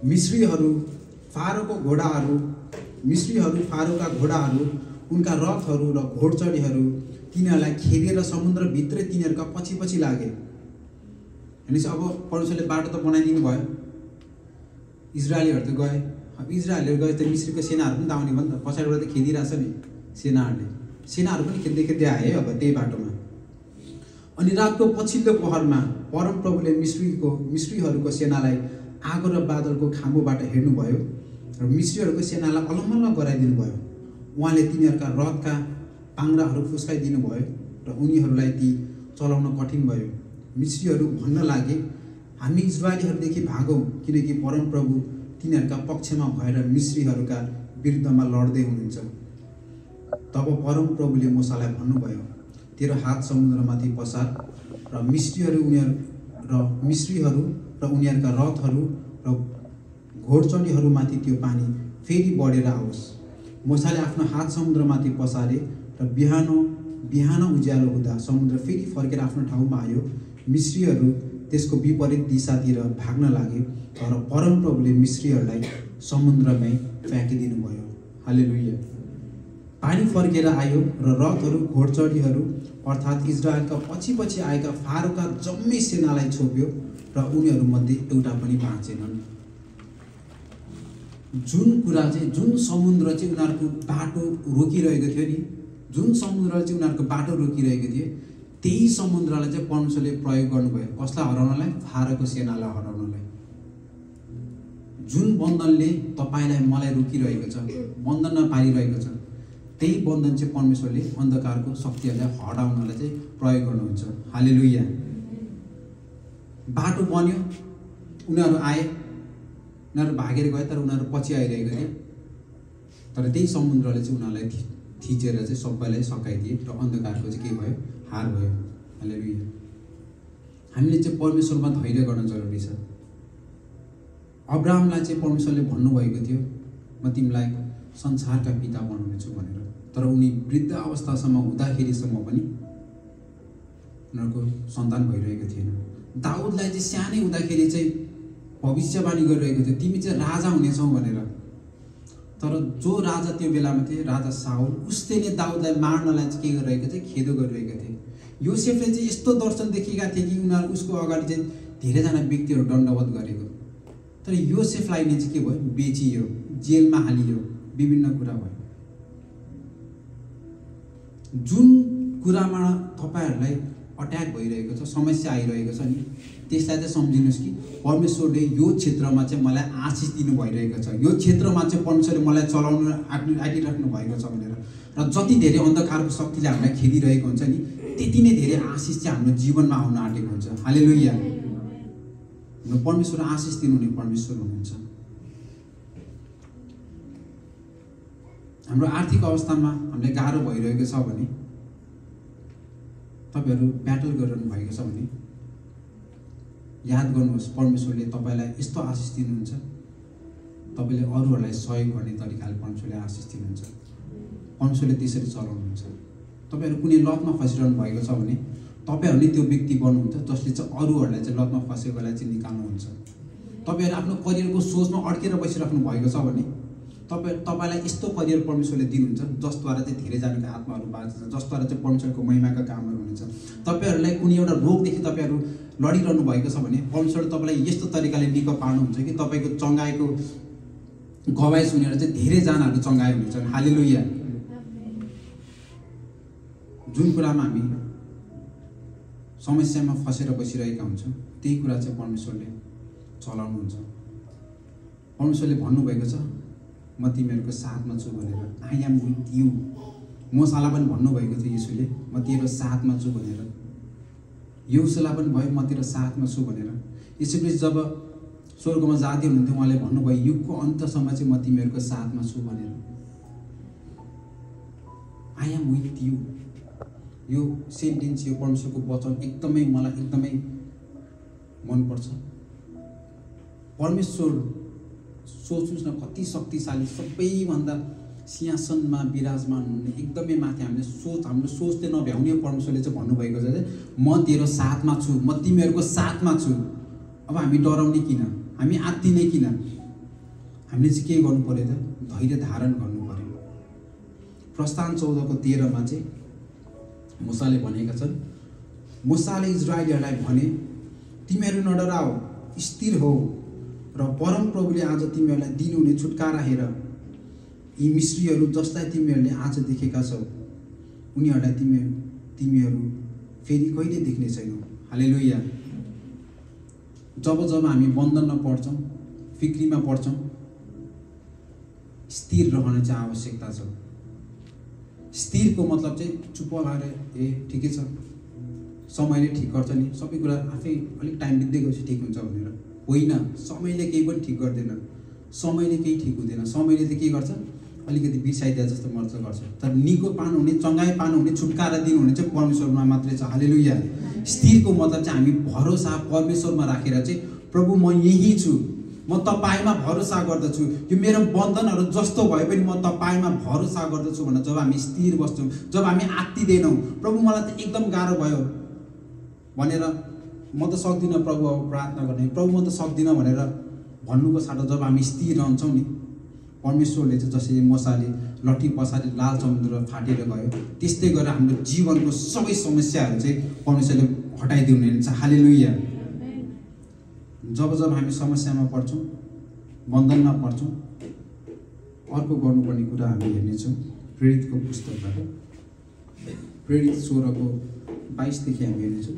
मिश्रीहरू फारोका घोडाहरू, उनका रथहरू र घोडचढीहरू तिनीहरूलाई खेदेर समुद्रभित्र तिनीहरूका पछि पछि लागे। हेर्नुहोस्, अब परमेश्वरले बाटो त बनाइदिनु भयो, इजरायलीहरू त गए। अब इजरायलीहरू गए त मिश्रीको सेनाहरू पनि त आउने भयो नि त, पछाडिबाट त खेदिरहेछ नि सेनाहरू पनि खेद्दै खेद्दै आए अब त्यही बाटोमा। अनि रातको पछिल्लो पहरमा परमप्रभुले मिश्रीहरूको सेनालाई आगो र बादलको खाम्बोबाट हेर्नुभयो र मिश्रीहरूको सेनालाई अलमल्ल गराइदिनु भयो। उहाँले तिनीहरूका रथका पाङ्ग्राहरू फुस्काइदिनु भयो र उनीहरूलाई ती चलाउन कठिन भयो। मिश्रीहरू भन्न लागे, हामी इजरायलीहरूदेखि भागौँ, किनकि परमप्रभु तिनीहरूका पक्षमा भएर मिश्रीहरूका विरुद्धमा लड्दै हुनुहुन्छ। तब परमप्रभुले मूसालाई भन्नुभयो, तेरो हात समुद्रमाथि पसार र मिश्रीहरू र उनीहरूका रथहरू र घोडचढीहरूमाथि त्यो पानी फेरि बढेर आओस्। मूसाले आफ्नो हात समुद्रमाथि पसारे र बिहान उज्यालो हुँदा समुद्र फेरि फर्केर आफ्नो ठाउँमा आयो। मिश्रीहरू त्यसको विपरीत दिशातिर भाग्न लागे, तर परमप्रभुले मिश्रीहरूलाई समुद्रमै फ्याँकिदिनु भयो। हालेलुया। पानी फर्केर आयो र रथहरू घोडचढीहरू अर्थात् इजरायलका पछि आएका फारोका जम्मै सेनालाई छोप्यो र उनीहरूमध्ये एउटा पनि बाँचेनन्। जुन समुद्र चाहिँ उनीहरूको बाटो रोकिरहेको थियो नि, जुन समुद्रले चाहिँ उनीहरूको बाटो रोकिरहेको थियो, त्यही समुद्रलाई चाहिँ परमेश्वरले प्रयोग गर्नुभयो। कसलाई हराउनलाई? फारोको सेनालाई हराउनलाई। जुन बन्धनले तपाईँलाई मलाई रोकिरहेको छ, बन्धनमा पारिरहेको छ, त्यही बन्धन चाहिँ परमेश्वरले अन्धकारको शक्तिहरूलाई हटाउनलाई चाहिँ प्रयोग गर्नुहुन्छ। हालेलुया। बाटो बन्यो, उनीहरू आए, उनीहरू भागेर गए, तर उनीहरू पछि आइरहेको थिए, तर त्यही समुद्रले चाहिँ उनीहरूलाई थिचेर चाहिँ सबैलाई सकाइदिए र अन्धकारको चाहिँ के भयो? हार भयो। हालेलुया। हामीले चाहिँ परमेश्वरमा धैर्य गर्न जरुरी छ। अब्राहमलाई चाहिँ परमेश्वरले भन्नुभएको थियो, म तिमीलाई संसारका पिता बनाउनेछु भनेर, तर उनी वृद्ध अवस्थासम्म हुँदाखेरिसम्म पनि उनीहरूको सन्तान भइरहेको थिएन। दाउदलाई चाहिँ सानै हुँदाखेरि चाहिँ भविष्यवाणी गरिरहेको थियो, तिमी चाहिँ राजा हुनेछौ भनेर, तर जो राजा त्यो बेलामा थिए, राजा साउल, उसले नै दाउदलाई मार्नलाई चाहिँ के गरिरहेको थियो? खेदो गरिरहेको थिए। योसेफले चाहिँ यस्तो दर्शन देखेका थिए कि उनीहरू उसको अगाडि चाहिँ धेरैजना व्यक्तिहरू दण्डवत गरेको, तर योसेफलाई नै चाहिँ के भयो? बेचियो, जेलमा हालियो, विभिन्न कुरा भयो। जुन कुरामा तपाईहरूलाई अट्याक भइरहेको छ, समस्या आइरहेको छ नि, त्यसलाई चाहिँ सम्झिनुहोस् कि परमेश्वरले यो क्षेत्रमा चाहिँ मलाई आशिष दिनु भइरहेको छ, यो क्षेत्रमा चाहिँ परमेश्वरले मलाई चलाउनु आँटिराख्नु भएको छ भनेर। र जति धेरै अन्धकारको शक्तिले हामीलाई खेदिरहेको हुन्छ नि, त्यति नै धेरै आशिष चाहिँ हाम्रो जीवनमा आउन आँटेको हुन्छ। हालेलुया। परमेश्वर आशिष दिनुहुने परमेश्वर हुनुहुन्छ। हाम्रो आर्थिक अवस्थामा हामीलाई गाह्रो भइरहेको छ भने, तपाईहरू ब्याटल गरिरहनु भएको छ भने याद गर्नुहोस्, परमेश्वरले तपाईँलाई यस्तो आशिष दिनुहुन्छ, तपाईँले अरूहरूलाई सहयोग गर्ने तरिकाले परमेश्वरले आशिष दिनुहुन्छ। परमेश्वरले त्यसरी चलाउनुहुन्छ। तपाईँहरू कुनै लतमा फसिरहनु भएको छ भने तपाईँहरू नै त्यो व्यक्ति बन्नुहुन्छ जसले चाहिँ अरूहरूलाई चाहिँ लतमा फसेकोलाई चाहिँ निकाल्नुहुन्छ। तपाईँहरू आफ्नो करियरको सोचमा अड्केर बसिराख्नु भएको छ भने तपाईँलाई यस्तो करियर परमेश्वरले दिनुहुन्छ जसद्वारा चाहिँ धेरैजनाको आत्माहरू बाँच्छ, जसद्वारा चाहिँ परमेश्वरको महिमाका कामहरू हुनुहुन्छ। तपाईँहरूलाई कुनै एउटा रोगदेखि तपाईँहरू लडिरहनु भएको छ भने परमेश्वरले तपाईँलाई यस्तो तरिकाले निको पार्नुहुन्छ कि तपाईँको चङ्गाइको गवाई सुनेर चाहिँ धेरैजनाहरू चङ्गाइ हुनेछन्। हालेलुया। जुन कुरामा हामी समस्यामा फसेर बसिरहेका हुन्छौँ, त्यही कुरा चाहिँ परमेश्वरले चलाउनुहुन्छ। परमेश्वरले भन्नुभएको छ, म तिमीहरूको साथमा छु भनेर। I am with you. मूसालाई पनि भन्नुभएको थियो यीशुले, म तेरो साथमा छु भनेर। यहोशूलाई पनि भयो, म तेरो साथमा छु भनेर। यीशु ख्रीष्ट जब स्वर्गमा जाँदै हुनुहुन्थ्यो, उहाँले भन्नुभयो, युगको अन्तसम्म चाहिँ म तिमीहरूको साथमा छु भनेर। I am with you. यो सेन्टेन्स, यो परमेश्वरको वचन एकदमै मलाई एकदमै मनपर्छ। परमेश्वर सोच्नुहोस् न, कति शक्तिशाली, सबैभन्दा सिंहासनमा विराजमान हुने, एकदमै माथि। हाम्रो सोचले नभ्याउने परमेश्वरले चाहिँ भन्नुभएको छ, म तेरो साथमा छु, म तिमीहरूको साथमा छु। अब हामी डराउने किन? हामी आत्तिने किन? हामीले चाहिँ के गर्नु पर्यो त? धैर्य धारण गर्नु पर्यो। प्रस्थान 14:13 चाहिँ मूसाले भनेका छन्, मूसाले इजरायलीहरूलाई भने, तिमीहरू नडराओ, स्थिर हो र परमप्रभुले आज तिमीहरूलाई दिनुहुने छुटकारा हेर। यी मिश्रीहरू जसलाई तिमीहरूले आज देखेका छौ, उनीहरूलाई तिमीहरू फेरि कहिले देख्ने छैनौँ। हालेलुया। जब जब हामी बन्धनमा पर्छौँ, फिक्रीमा पर्छौँ, स्थिर रहन चाहिँ आवश्यकता छ। स्थिरको मतलब चाहिँ चुप लागेर ए ठिकै छ, समयले ठिक गर्छ नि, सबै कुरा आफै अलिक टाइम बित्दै गएपछि ठिक हुन्छ भनेर होइन। समयले केही पनि ठिक गर्दैन, समयले केही ठिक हुँदैन। समयले त के गर्छ, अलिकति बिर्साइदिया जस्तो मर्छ गर्छ। तर निको पाउनुहुने, चङ्गाई पाउनुहुने, छुटकारा दिनुहुने चाहिँ परमेश्वरमा मात्रै छ। हालेलुया। स्थिरको मतलब चाहिँ हामी भरोसा परमेश्वरमा राखेर चाहिँ प्रभु म यही छु, म तपाईँमा भरोसा गर्दछु, यो मेरो बन्धनहरू जस्तो भए पनि म तपाईँमा भरोसा गर्दछु भनेर जब हामी स्थिर बस्छौँ, जब हामी आत्तिदैनौँ, प्रभु मलाई त एकदम गाह्रो भयो भनेर म त सक्दिनँ प्रभु अब प्रार्थना गर्ने, प्रभु म त सक्दिनँ भनेर भन्नुको साटो जब हामी स्थिर रहन्छौँ नि, परमेश्वरले चाहिँ जसरी मोसाले लट्ठी पछाडि लाल समुद्र फाटेर गयो, त्यस्तै गरेर हाम्रो जीवनको सबै समस्याहरू चाहिँ परमेश्वरले हटाइदिनु हुन्छ। हालेलुया। जब जब हामी समस्यामा पर्छौँ, बन्धनमा पर्छौँ, अर्को गर्नुपर्ने कुरा हामी हेर्नेछौँ प्रेरितको पुस्तकबाट, प्रेरित 16:22 हामी हेर्नेछौँ।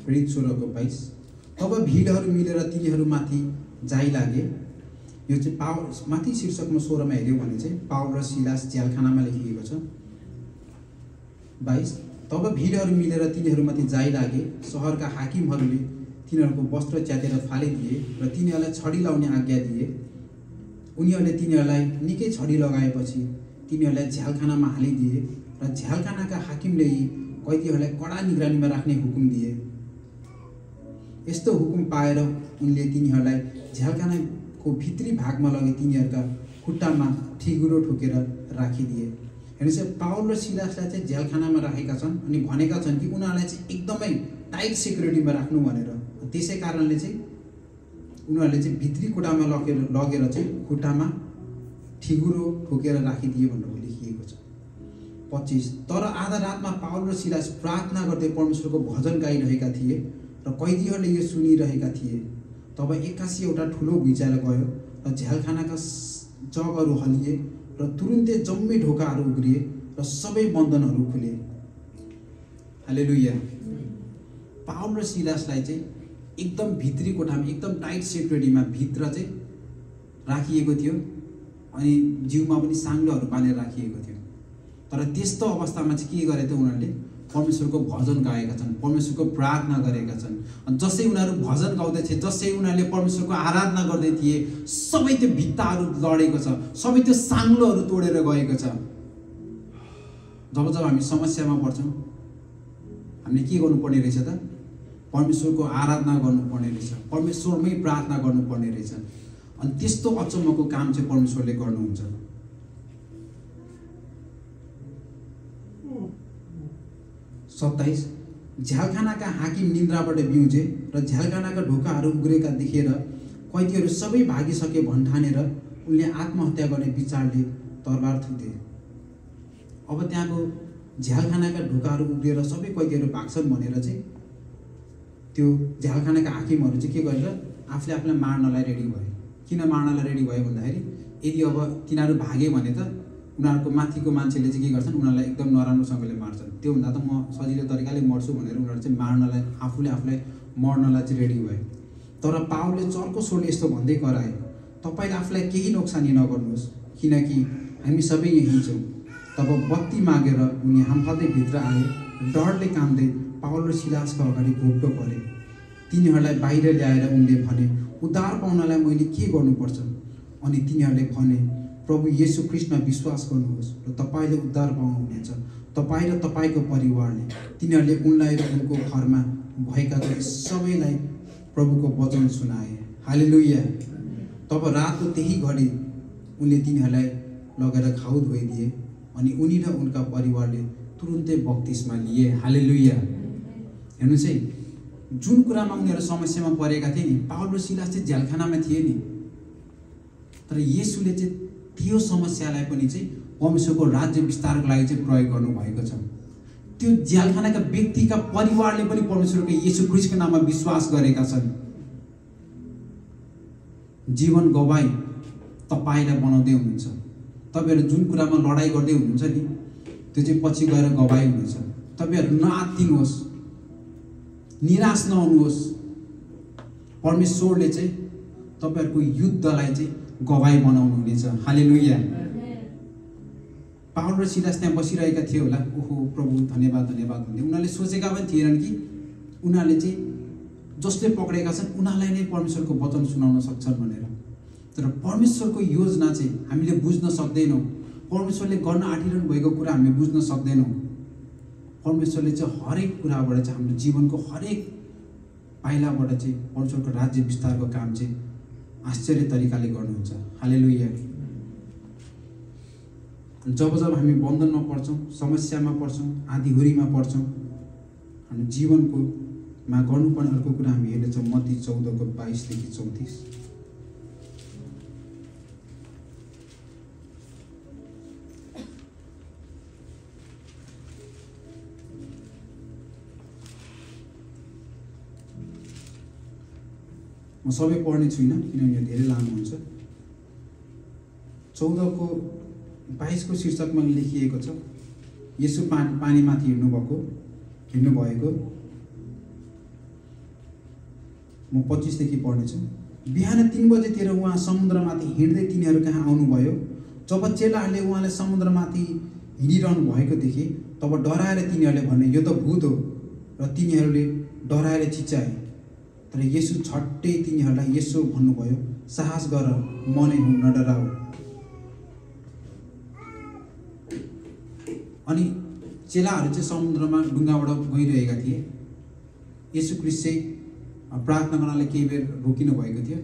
प्रेरित 16:22 तब भिडहरू मिलेर तिनीहरूमाथि जाइलागे। यो चाहिँ पावल माथि शीर्षकमा 16मा हेऱ्यौँ भने चाहिँ पावल र सिलास झ्यालखानामा लेखिएको छ। 22 तब भिडहरू मिलेर तिनीहरूमाथि जाइलागे। सहरका हाकिमहरूले तिनीहरूको वस्त्र च्यातेर फालिदिए र तिनीहरूलाई छडी लाउने आज्ञा दिए। उनीहरूले तिनीहरूलाई निकै छडी लगाएपछि तिनीहरूलाई झ्यालखानामा हालिदिए र झ्यालखानाका हाकिमले कैदीहरूलाई कडा निगरानीमा राख्ने हुकुम दिए। यस्तो हुकुम पाएर उनले तिनीहरूलाई झ्यालखानाको भित्री भागमा लगे तिनीहरूका खुट्टामा ठिगुरो ठोकेर राखिदिए। हेर्नुहोस्, पावल र सिलासलाई चाहिँ झ्यालखानामा राखेका छन् अनि भनेका छन् कि उनीहरूलाई चाहिँ एकदमै टाइट सिक्युरिटीमा राख्नु भनेर। त्यसै कारणले चाहिँ उनीहरूले चाहिँ भित्री कोठामा लगेर चाहिँ खुट्टामा ठिगुरो ठोकेर राखिदिए भनेर लेखिएको छ। 25 तर आधा रातमा पावल र सिलास प्रार्थना गर्दै परमेश्वरको भजन गाइरहेका थिए र कैदीहरूले यो सुनिरहेका थिए। तब एक्कासी एउटा ठुलो भुइँचालो गयो र झ्यालखानाका जगहरू हल्लिए र तुरुन्तै जम्मै ढोकाहरू उग्रिए र सबै बन्धनहरू खुले। हालेलुया। पावल र सिलासलाई चाहिँ एकदम भित्री कोठामा एकदम टाइट सेक्युरिटीमा भित्र चाहिँ राखिएको थियो अनि जिउमा पनि साङ्लोहरू बालेर राखिएको थियो। तर त्यस्तो अवस्थामा चाहिँ के गरे त उनीहरूले परमेश्वरको भजन गाएका छन्, परमेश्वरको प्रार्थना गरेका छन्। अनि जसै उनीहरू भजन गाउँदै थिए, जसै उनीहरूले परमेश्वरको आराधना गर्दै थिए, सबै त्यो भित्ताहरू लडेको छ, सबै त्यो साङ्लोहरू तोडेर गएको छ। जब जब हामी समस्यामा पर्छौँ हामीले के गर्नुपर्ने रहेछ त? परमेश्वरको आराधना गर्नुपर्ने रहेछ, परमेश्वरमै प्रार्थना गर्नुपर्ने रहेछ। अनि त्यस्तो अचम्मको काम चाहिँ परमेश्वरले गर्नुहुन्छ। सत्ताइस झ्यालखानाका हाकिम निन्द्राबाट बिउजे र झ्यालखानाका ढोकाहरू उग्रेका देखेर कैदीहरू सबै भागिसके भन्ठानेर उनले आत्महत्या गर्ने विचारले तरबार थुते। अब त्यहाँको झ्यालखानाका ढोकाहरू उग्रेर सबै कैदीहरू भाग्छन् भनेर चाहिँ त्यो झ्यालखानाका हाकिमहरू चाहिँ के गरेर आफूलाई मार्नलाई रेडी भए। किन मार्नलाई रेडी भयो भन्दाखेरि यदि अब तिनीहरू भागे भने त उनीहरूको माथिको मान्छेले चाहिँ के गर्छन्, उनीहरूलाई एकदम नराम्रोसँगले मार्छन्। त्योभन्दा त म सजिलो तरिकाले मर्छु भनेर उनीहरू चाहिँ मार्नलाई आफूलाई मर्नलाई चाहिँ रेडी भए। तर पावलले चर्को स्वरले यस्तो भन्दै कराए, तपाईँले आफूलाई केही नोक्सानी नगर्नुहोस् किनकि हामी सबै यहीँ छौँ। तब बत्ती मागेर उनी हामफाल्दै भित्र आए, डरले कामदै पावल र सिलासको अगाडि घोप्टो परे। तिनीहरूलाई बाहिर ल्याएर उनले भने, उद्धार पाउनलाई मैले के गर्नुपर्छ? अनि तिनीहरूले भने, प्रभु येशू ख्रीष्टमा विश्वास गर्नुहोस् र तपाईँले उद्धार पाउनुहुनेछ, तपाईँ र तपाईँको परिवारले। तिनीहरूले उनलाई र उनको घरमा भएका सबैलाई प्रभुको वचन सुनाए। हालेलुया। तब रातको त्यही घडी उनले तिनीहरूलाई लगेर घाउ धोइदिए अनि उनी र उनका परिवारले तुरुन्तै बप्तिस्मा लिए। हालेलुया। हेर्नुहोस् है, जुन कुरामा उनीहरू समस्यामा परेका थिए नि, पावल र सिलास चाहिँ झ्यालखानामा थिए नि, तर येशूले चाहिँ त्यो समस्यालाई पनि चाहिँ परमेश्वरको राज्य विस्तारको लागि चाहिँ प्रयोग गर्नुभएको छ। त्यो झ्यालखानाका व्यक्तिका परिवारले पनि परमेश्वरको येशू ख्रीष्टको नाममा विश्वास गरेका छन्। जीवन गवाई तपाईलाई बनाउँदै हुनुहुन्छ। तपाईहरु जुन कुरामा लडाई गर्दै हुनुहुन्छ नि त्यो चाहिँ पछि गएर गवाई हुनेछ। तपाईहरु नआत्तिनुहोस्, निराश नहुनुहोस्। परमेश्वरले चाहिँ तपाईहरुको युद्धलाई चाहिँ गवाई बनाउनु हुनेछ। हालेलुया। पाउल र सिलास त्यहाँ बसिरहेका थिए होला। ओहो प्रभु धन्यवाद धन्यवाद भन्दै उनीहरूले सोचेका पनि थिएनन् कि उनीहरूले चाहिँ जसले पक्रेका छन् उनीहरूलाई नै परमेश्वरको वचन सुनाउन सक्छन् भनेर। तर परमेश्वरको योजना चाहिँ हामीले बुझ्न सक्दैनौँ। परमेश्वरले गर्न आँटिरहनु भएको कुरा हामीले बुझ्न सक्दैनौँ। परमेश्वरले चाहिँ हरेक कुराबाट चाहिँ हाम्रो जीवनको हरेक पाइलाबाट चाहिँ परमेश्वरको राज्य विस्तारको काम चाहिँ आश्चर्य तरिकाले गर्नुहुन्छ। हालेलुया। जब जब हामी बन्धनमा पर्छौँ, समस्यामा पर्छौँ, आँधीहुरीमा पर्छौँ, हाम्रो जीवनको मा गर्नुपर्ने अर्को कुरा हामी हेर्नेछौँ मत्ती 14:22-34। म सबै पढ्ने छुइनँ किनभने यो धेरै लामो हुन्छ। 14:22 शीर्षकमा लेखिएको छ येशू पानीमाथि हिँड्नु भएको। म 25 देखि पढ्नेछु। बिहान 3 बजेतिर उहाँ समुद्रमाथि हिँड्दै तिनीहरू कहाँ आउनुभयो। जब चेलाहरूले उहाँलाई समुद्रमाथि हिँडिरहनु भएको देखे तब डराएर तिनीहरूले भने यो त भूत हो र तिनीहरूले डराएर चिच्याए। तर येशू झट्टै तिनीहरूलाई यसो भन्नुभयो, साहस गर, म नै हुँ, न डराऊ। अनि चेलाहरू चाहिँ समुद्रमा डुङ्गाबाट गइरहेका थिए। येशू ख्रीष्ट चाहिँ प्रार्थना गर्नलाई केही बेर रोकिनु भएको थियो।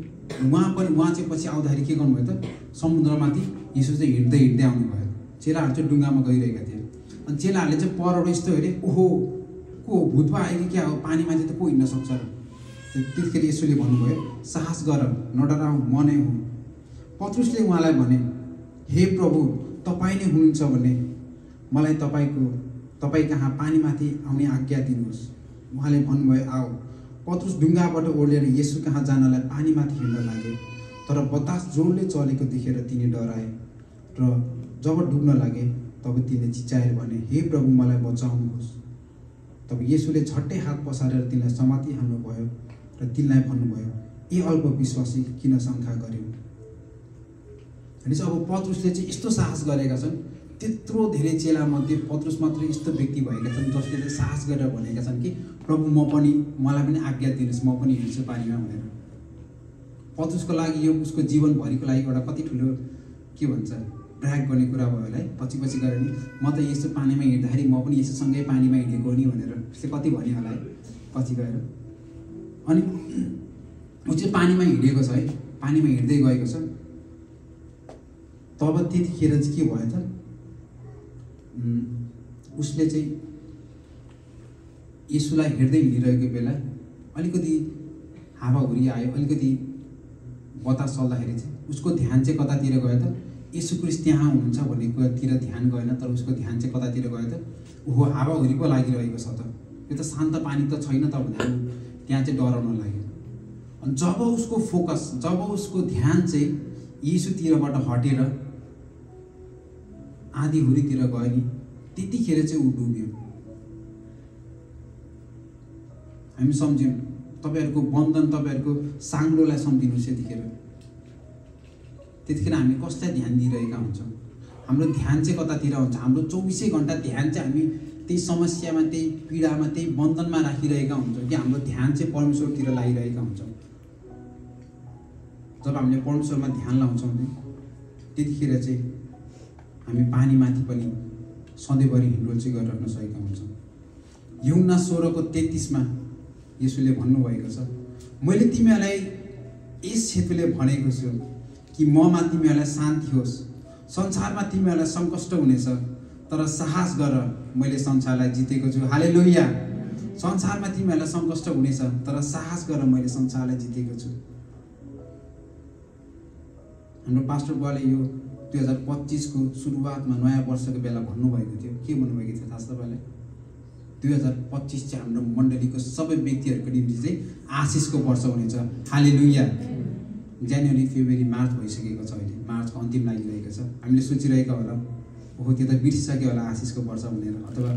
उहाँ चाहिँ पछि आउँदाखेरि के गर्नुभयो त समुद्रमाथि येशू चाहिँ हिँड्दै हिँड्दै आउनुभयो। चेलाहरू चाहिँ डुङ्गामा गइरहेका थिए। अनि चेलाहरूले चाहिँ परबाट यस्तो हेरे, ओहो को भूत पो आयो कि क्या हो, पानीमाथि त को हिँड्न सक्छ र। त्यतिखेर येशूले भन्नुभयो, साहस गर, नडराऊ, म नै हुँ। पत्रुसले उहाँलाई भने, हे प्रभु तपाईँ नै हुनुहुन्छ भने मलाई तपाईँ कहाँ पानीमाथि आउने आज्ञा दिनुहोस्। उहाँले भन्नुभयो, आओ। पत्रुस डुङ्गाबाट ओर्लेर येशू कहाँ जानलाई पानीमाथि हिँड्न लागे। तर बतास जोडले चलेको देखेर तिनी डराए र जब डुब्न लागे तब तिनले चिच्याएर भने, हे प्रभु मलाई बचाउनुहोस्। तब येशूले झट्टै हात पसारेर तिनलाई समाति हाल्नुभयो र तिनलाई भन्नुभयो, ए अल्प विश्वासी किन शङ्का गर्यौ। अनि अब पत्रुसले चाहिँ यस्तो साहस गरेका छन्। त्यत्रो धेरै चेलामध्ये पत्रुस मात्र यस्तो व्यक्ति भएका छन् जसले चाहिँ साहस गरेर भनेका छन् कि प्रभु मलाई पनि आज्ञा दिनुहोस्, म पनि हिँड्छु पानीमा भनेर। पत्रुसको लागि यो उसको जीवनभरिको लागि एउटा कति ठुलो के भन्छ ब्र्याग गर्ने कुरा भयो होला है। पछि गएर नि म त यसो पानीमा हिँड्दाखेरि म पनि यसोसँगै पानीमा हिँडेको नि भनेर उसले कति भन्यो होला है पछि गएर। अनि ऊ चाहिँ पानीमा हिँडेको छ है, पानीमा हिँड्दै गएको छ। तब त्यतिखेर चाहिँ के भयो त उसले चाहिँ येशूलाई हेर्दै हिँडिरहेको बेला अलिकति हावाहुरी आयो, अलिकति बतास चल्दाखेरि चाहिँ उसको ध्यान चाहिँ कतातिर गयो त येशू ख्रीष्ट त्यहाँ हुनुहुन्छ भन्ने कुरातिर ध्यान गएन। तर उसको ध्यान चाहिँ कतातिर गयो त ओहो हावाहुरी पो लागिरहेको छ त, यो त शान्त पानी त छैन त भनेर त्यहाँ चाहिँ डराउन लाग्यो। अनि जब उसको फोकस, जब उसको ध्यान चाहिँ येशूतिरबाट हटेर आँधीहुरीतिर गयो नि त्यतिखेर चाहिँ ऊ डुब्यो। हामी सम्झ्यौँ तपाईँहरूको बन्धन, तपाईँहरूको साङ्लोलाई सम्झिनुहोस्। त्यतिखेर हामी कसलाई ध्यान दिइरहेका हुन्छौँ। हाम्रो ध्यान चाहिँ कतातिर हुन्छ। हाम्रो 24 घन्टा ध्यान चाहिँ हामी त्यही समस्यामा, त्यही पीडामा, त्यही बन्धनमा राखिरहेका हुन्छौँ कि हाम्रो ध्यान चाहिँ परमेश्वरतिर लागिरहेका हुन्छौँ। जब हामीले परमेश्वरमा ध्यान लाउँछौँ नि त्यतिखेर चाहिँ हामी पानीमाथि पनि सधैँभरि हिँड्डोल चाहिँ गरिराख्न सकेका हुन्छौँ। यूहन्ना 16:33 येशूले भन्नुभएको छ, मैले तिमीहरूलाई यस हेतुले भनेको छु कि ममा तिमीहरूलाई शान्ति होस्। संसारमा तिमीहरूलाई सङ्कष्ट हुनेछ, तर साहस गर, मैले संसारलाई जितेको छु। हालेलुया। संसारमा तिमीहरूलाई सङ्कष्ट हुनेछ, तर साहस गर, मैले संसारलाई जितेको छु। हाम्रो पास्टर बुवाले यो 2025 को सुरुवातमा नयाँ वर्षको बेला भन्नुभएको थियो। के भन्नुभएको थियो थाहा छ तपाईँलाई? 2025 चाहिँ हाम्रो मण्डलीको सबै व्यक्तिहरूको निम्ति चाहिँ आशिषको वर्ष हुनेछ। हालेलुया। जनवरी फेब्रुअरी मार्च भइसकेको छ, अहिले मार्चको अन्तिम लागिरहेको छ। हामीले सोचिरहेका होला ओहो त्यो त बिर्सिसक्यो होला आशिषको वर्ष भनेर, अथवा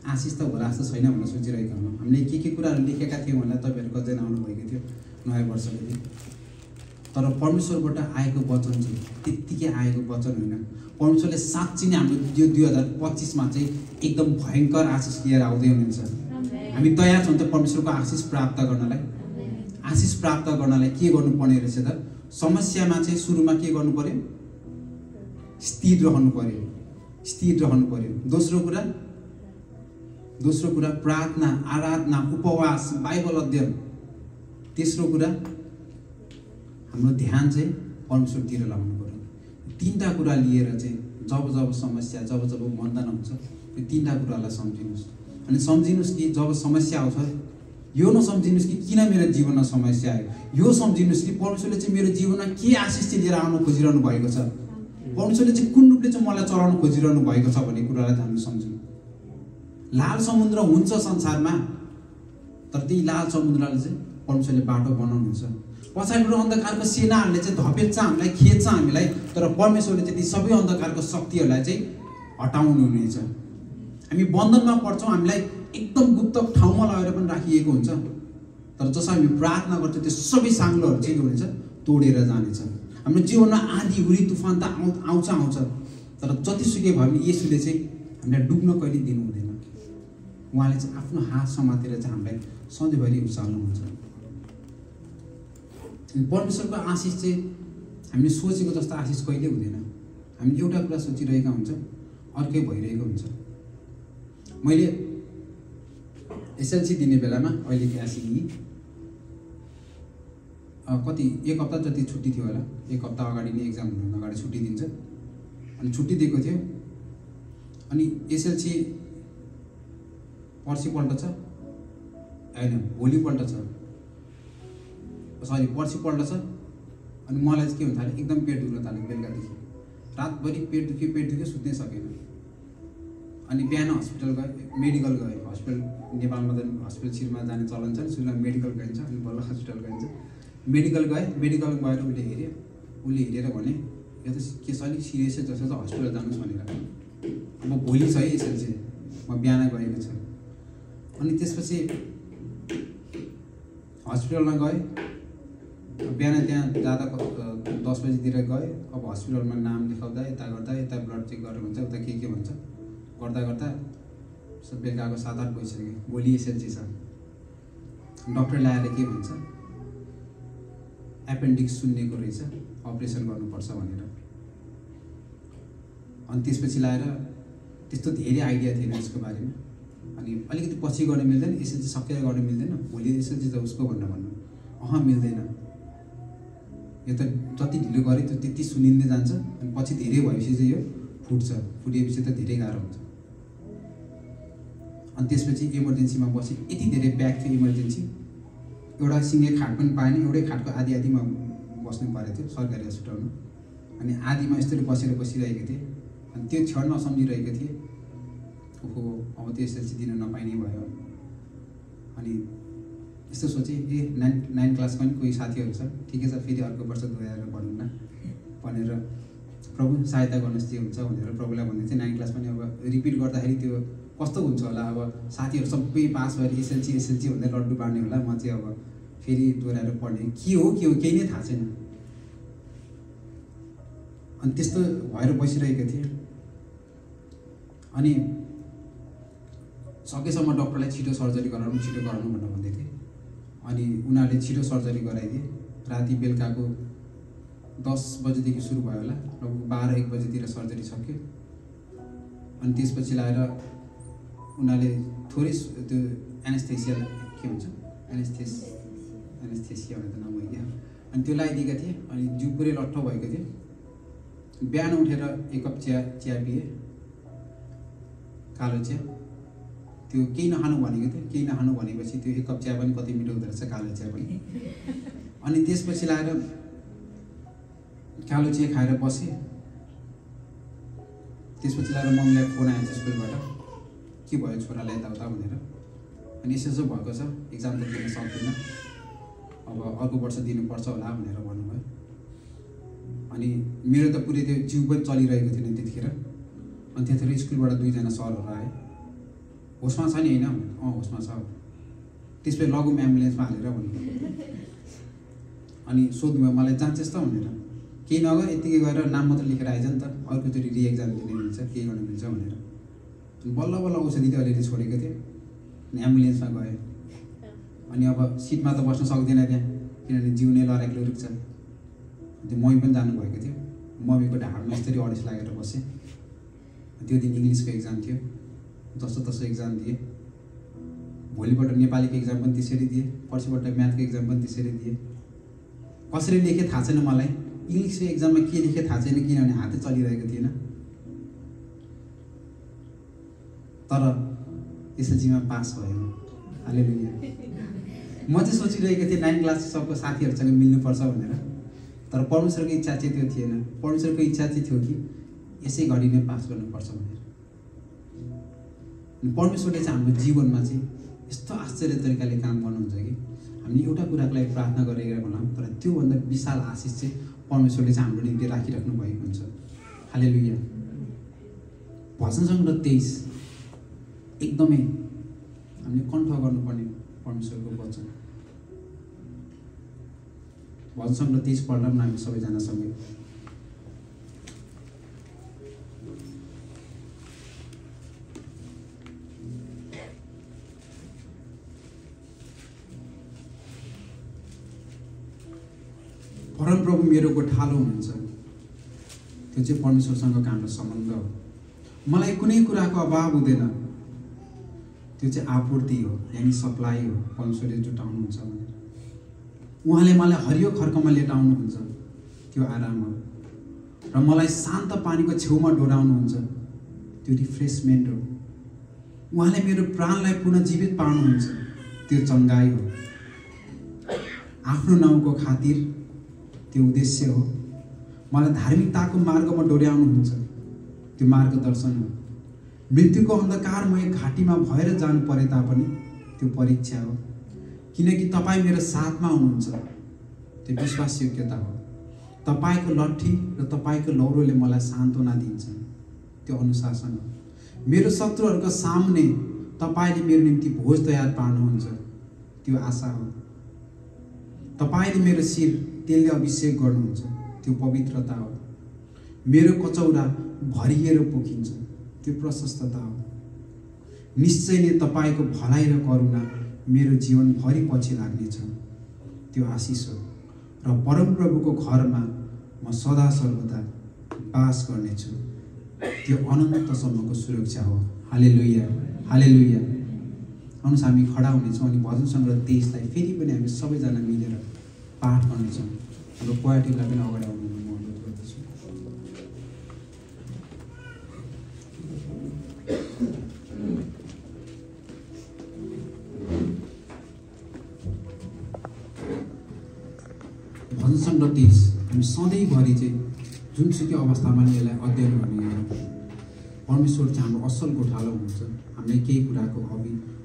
आशिष त होला जस्तो छैन भनेर सोचिरहेका होला। हामीले के कुराहरू लेखेका थियौँ होला, तपाईँहरू कतिजना आउनुभएको थियो नयाँ वर्षको दिन। तर परमेश्वरबाट आएको वचन चाहिँ त्यत्तिकै आएको वचन होइन। परमेश्वरले साँच्चै नै हाम्रो यो 2025मा चाहिँ एकदम भयङ्कर आशिष लिएर आउँदै हुनुहुन्छ। हामी तयार छौँ त परमेश्वरको आशिष प्राप्त गर्नलाई। आशिष प्राप्त गर्नलाई के गर्नुपर्ने रहेछ त? समस्यामा चाहिँ सुरुमा के गर्नु पर्यो? स्थिर रहनु पर्यो, स्थिर रहनु पर्यो। दोस्रो कुरा प्रार्थना, आराधना, उपवास, बाइबल अध्ययन। तेस्रो कुरा हाम्रो ध्यान चाहिँ परमेश्वरतिर लाउनु पर्यो। तीनटा कुरा लिएर चाहिँ जब समस्या, जब बन्धन हुन्छ, त्यो तीनटा कुरालाई सम्झिनुहोस्। अनि सम्झिनुहोस् कि जब समस्या आउँछ यो नसम्झिनुहोस् कि किन मेरो जीवनमा समस्या आयो, यो सम्झिनुहोस् कि परमेश्वरले चाहिँ मेरो जीवनमा के आशिष चाहिँ लिएर आउनु खोजिरहनु भएको छ, परमेश्वरले चाहिँ कुन रूपले चाहिँ मलाई चलाउनु खोजिरहनु भएको छ भन्ने कुरालाई हामी सम्झौँ। लाल समुद्र हुन्छ संसारमा, तर त्यही लाल समुद्रले चाहिँ परमेश्वरले बाटो बनाउनुहुन्छ। पछाडिबाट अन्धकारको सेनाहरूले चाहिँ धपेट्छ हामीलाई, खेद्छ हामीलाई, तर परमेश्वरले चाहिँ ती सबै अन्धकारको शक्तिहरूलाई चाहिँ हटाउनु हुनेछ। हामी बन्धनमा पर्छौँ, हामीलाई एकदम गुप्त ठाउँमा लगेर पनि राखिएको हुन्छ, तर जसो हामी प्रार्थना गर्छौँ त्यो सबै साङ्लोहरू चाहिँ के हुनेछ? तोडेर जानेछ। हाम्रो जीवनमा आँधी हुरी तुफान त आउँछ, तर जतिसुकै भयो भने येशूले चाहिँ हामीलाई डुब्न कहिले दिनु हुँदैन। उहाँले चाहिँ आफ्नो हात समातेर चाहिँ हामीलाई सधैँभरि उचाल्नुहुन्छ। परमेश्वरको आशिष चाहिँ हामीले सोचेको जस्तो आशिष कहिले हुँदैन। हामी एउटा कुरा सोचिरहेका हुन्छ, अर्कै भइरहेको हुन्छ। मैले एसएलसी दिने बेलामा अहिले क्लासी कति 1 हप्ता जति छुट्टी थियो होला, 1 हप्ता अगाडि नै एक्जाम हुनुभन्दा अगाडि छुट्टी दिन्छ। अनि छुट्टी दिएको थियो। अनि एसएलसी पर्सिपल्ट छ, होइन भोलिपल्ट छ, सरी पर्सिपल्ट छ। अनि मलाई चाहिँ के हुन थाल्यो, एकदम पेट दुख्न थाल्यो बेलुकादेखि, रातभरि पेट दुख्यो सुत्नै सकेन। अनि बिहान हस्पिटल गएँ, मेडिकल गएँ। हस्पिटल नेपालमा त हस्पिटल शिरमा जाने चलन छ, सुरुमा मेडिकल गइन्छ, अनि बल्ल हस्पिटल गइन्छ। मेडिकल गएँ, मेडिकल गएर उसले हेरेर भने यो त के छ अलिक सिरियस जस्तो छ, हस्पिटल जानुहोस् भनेर। अब भोलि छ है एसएलसी, म बिहान गएको छु। अनि त्यसपछि हस्पिटलमा गएँ, बिहान त्यहाँ जाँदा 10 बजीतिर गएँ। अब हस्पिटलमा नाम लेखाउँदा यता गर्दा यता ब्लड चेक गरेर हुन्छ, उता के भन्छ गर्दा बेलुकाको 7-8 भइसक्यो। भोलि एसएलसी छ। डक्टर ल्याएर के भन्छ, एपेन्डिक्स सुन्नेको रहेछ, अपरेसन गर्नुपर्छ भनेर। अनि त्यसपछि ल्याएर त्यस्तो धेरै आइडिया थिएन यसको बारेमा। अनि अलिकति पछि गर्न मिल्दैन, एसएलसी सकेर गर्न मिल्दैन, भोलि एसएलसी त उसको भन्नु मिल्दैन। यो त जति ढिलो गरे त्यो त्यति सुनिँदै जान्छ। अनि पछि धेरै भएपछि चाहिँ यो फुटेपछि त धेरै गाह्रो हुन्छ। अनि त्यसपछि इमर्जेन्सीमा बसेँ, यति धेरै प्याक थियो इमर्जेन्सी, एउटा सिङ्गै खाट पनि पाएन, एउटै खाटको आधीमा बस्नु परेको थियो सरकारी हस्पिटलमा। अनि आधीमा यस्तरी बसिरहेको थिएँ। अनि त्यो क्षण नसम्झिरहेको थिएँ, ओहो अब त्यो एसएलसी दिन नपाइने भयो। अनि यस्तो सोचेँ, ए 9 क्लासमा पनि कोही साथीहरू छ, ठिकै छ, फेरि अर्को वर्ष दोहोऱ्याएर पढौँला भनेर प्रभु सहायता गर्नुहोस् जे हुन्छ भनेर प्रभुलाई भन्दै थिएँ। 9 क्लास पनि अब रिपिट गर्दाखेरि त्यो कस्तो हुन्छ होला, अब साथीहरू सबै पास भएर एसएलसी भन्दै लड्डु बाँड्ने होला, म चाहिँ अब फेरि दोहोऱ्याएर पढ्ने के हो केही नै थाहा छैन। अनि त्यस्तो भएर बसिरहेको थिएँ। अनि सकेसम्म डक्टरलाई छिटो सर्जरी गराउनु भनेर भन्दै थिएँ। अनि उनीहरूले छिटो सर्जरी गराइदिए। राति बेलुकाको 10 बजेदेखि सुरु भयो होला, लगभग 12-1 बजेतिर सर्जरी सक्यो। अनि त्यसपछि ल्याएर उनीहरूले थोरै त्यो एनेस्थेसिया के हुन्छ एनेस्थेसिया भनेर त नाम हो क्या, अनि त्यो लगाइदिएका थिएँ। अनि जिउ पुरै लट्ठ भएको थियो। बिहान उठेर 1 कप चिया पिएँ, कालो चिया। त्यो केही नखानु भनेको थियो, केही नखानु भनेपछि त्यो 1 कप चिया पनि कति मिठो हुँदो रहेछ, कालो चिया पनि। अनि त्यसपछि ल्याएर कालो चिया खाएर बसेँ। त्यसपछि ल्याएर मम्मीलाई फोन आएछ स्कुलबाट, के भयो छोरालाई यताउता भनेर। अनि यसो भएको छ, एक्जाम त दिन सक्दिनँ, अब अर्को वर्ष दिनुपर्छ होला भनेर भन्नुभयो। अनि मेरो त पुरै त्यो जिउ पनि चलिरहेको थिएन त्यतिखेर। अनि त्यतिखेर स्कुलबाट 2 जना सरहरू आए, होसमा छ नि होइन? होसमा छ। त्यसपछि लगौँ एम्बुलेन्समा हालेर भन्नुभयो। अनि सोध्नुभयो मलाई जान्छस् त भनेर। केही नगर, यतिकै गएर नाम मात्र लेखेर आइज नि त, अर्कोचोटि रिएक्जाम दिने मिल्छ, केही गर्नु मिल्छ भनेर। बल्ल बल्ल औषधि त अलिअलि छोडेको थियो। अनि एम्बुलेन्समा गएँ। अनि अब सिटमा त बस्न सक्दैन त्यहाँ, किनभने जिउ नै लराक्लो रुख्छ। त्यो मम्मी पनि जानुभएको थियो। मम्मीको ढाडमा यसरी अडेस लागेर बसेँ। त्यो दिन इङ्ग्लिसको एक्जाम थियो, जस्तो एक्जाम दिएँ। भोलिपल्ट नेपालीको एक्जाम पनि त्यसरी दिएँ, पर्सिपल्ट म्याथको एक्जाम पनि त्यसरी दिएँ। कसरी लेखेँ थाहा छैन मलाई, इङ्ग्लिसको एक्जाममा के लेखेँ थाहा छैन, किनभने हातै चलिरहेको थिएन। तर एसएलसीमा पास भयो। हालेलुया। म चाहिँ सोचिरहेको थिएँ 9 क्लास सबको साथीहरूसँग मिल्नुपर्छ भनेर, तर परमेश्वरको इच्छा चाहिँ त्यो थिएन। परमेश्वरको इच्छा चाहिँ थियो कि यसै घडी नै पास गर्नुपर्छ भनेर। अनि परमेश्वरले चाहिँ हाम्रो जीवनमा चाहिँ यस्तो आश्चर्य तरिकाले काम गर्नुहुन्छ कि हामीले एउटा कुराको लागि प्रार्थना गरेर होला, तर त्योभन्दा विशाल आशिष चाहिँ परमेश्वरले चाहिँ हाम्रो निम्ति राखिराख्नु भएको हुन्छ। हालेलुया। भजन सङ्ग्रह 23 एकदमै हामीले कण्ठ गर्नुपर्ने परमेश्वरको वचन। भजन सङ्ग्रह 23 पढ्दा पनि हामी सबैजनासँगै। परमप्रभु मेरो गोठालो हुनुहुन्छ, त्यो चाहिँ परमेश्वरसँगको हाम्रो सम्बन्ध हो। मलाई कुनै कुराको अभाव हुँदैन, त्यो चाहिँ आपूर्ति हो, यानि सप्लाई हो। परमेश्वरले जुटाउनुहुन्छ भनेर उहाँले मलाई हरियो खर्कमा लेटाउनुहुन्छ, त्यो आराम हो। र मलाई शान्त पानीको छेउमा डोराउनुहुन्छ, त्यो रिफ्रेसमेन्ट हो। उहाँले मेरो प्राणलाई पुनर्जीवित पार्नुहुन्छ, त्यो चङ्गाई हो। आफ्नो नाउँको खातिर त्यो उद्देश्य हो। मलाई धार्मिकताको मार्गमा डोर्याउनुहुन्छ, त्यो मार्गदर्शन हो। मृत्युको अन्धकारमय घाटीमा भएर जानु परे तापनि त्यो परीक्षा हो, किनकि तपाईँ मेरो साथमा हुनुहुन्छ, त्यो विश्वासयोग्यता हो। तपाईँको लट्ठी र तपाईँको लौरोले मलाई सान्त्वना दिन्छन्, त्यो अनुशासन हो। मेरो शत्रुहरूको सामने तपाईँले मेरो निम्ति भोज तयार पार्नुहुन्छ, त्यो आशा हो। तपाईँले मेरो शिर तेलले अभिषेक गर्नुहुन्छ, त्यो पवित्रता हो। मेरो कचौरा भरिएर पोखिन्छ, त्यो प्रशस्तता हो। निश्चय नै तपाईँको भलाइ र करुणा मेरो जीवनभरि पछि लाग्नेछ, त्यो आशिष हो। र परमप्रभुको घरमा म सदा सर्वदा बास गर्नेछु, त्यो अनन्तसम्मको सुरक्षा हो। हालेलुया, हालेलुया। आउनुहोस् हामी खडा हुनेछौँ अनि भजन सङ्ग्रह 23 लाई फेरि पनि हामी सबैजना मिलेर पाठ गर्नेछौँ। हाम्रो पोएटिकलाई पनि अगाडि आउनु म अनुरोध गर्दछु। भजन सङ्ग्रह 23 हामी सधैँभरि चाहिँ जुनसुकै अवस्थामा नि यसलाई अध्ययन गर्ने हो। परमेश्वर चाहिँ हाम्रो असल गोठालो हुनुहुन्छ, हामीले केही कुराको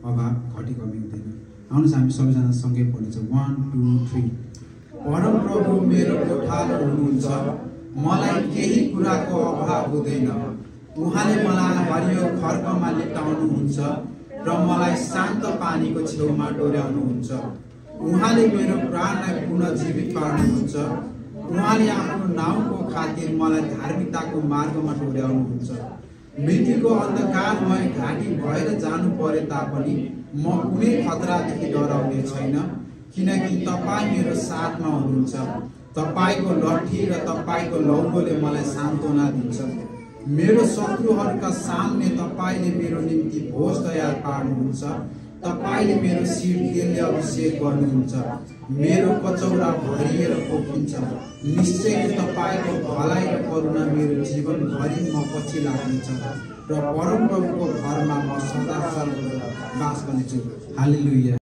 अभाव घटी कमी हुँदैन। आउनुहोस् हामी सबैजना सँगै पढ्नेछौँ। 1 2 3। परमप्रभु मेरो गोठालो हुनुहुन्छ, मलाई केही कुराको अभाव हुँदैन। उहाँले मलाई हरियो खर्कमा लेटाउनुहुन्छ र मलाई शान्त पानीको छेउमा डोर्याउनुहुन्छ। उहाँले मेरो प्राणलाई पुनर्जीवित पार्नुहुन्छ। उहाँले आफ्नो नाउँको खातिर मलाई धार्मिकताको मार्गमा डोर्याउनुहुन्छ। मृत्युको अन्धकारमय घाटी भएर जानु परे तापनि म कुनै खतरादेखि डराउने छैन, किनकि तपाईँ मेरो साथमा हुनुहुन्छ। तपाईँको लट्ठी र तपाईँको लौरोले मलाई सान्त्वना दिन्छ। मेरो शत्रुहरूका सामने तपाईँले मेरो निम्ति भोज तयार पार्नुहुन्छ। तपाईँले मेरो शिर तेलले अभिषेक गर्नुहुन्छ। मेरो कचौरा भरिएर पोखिन्छ। निश्चय तपाईँको भलाइ र करुणा मेरो जीवनभरि म पछि लाग्नेछ र परमप्रभुको घरमा म सदा सर्वदा बास गर्नेछु। हालेलुया।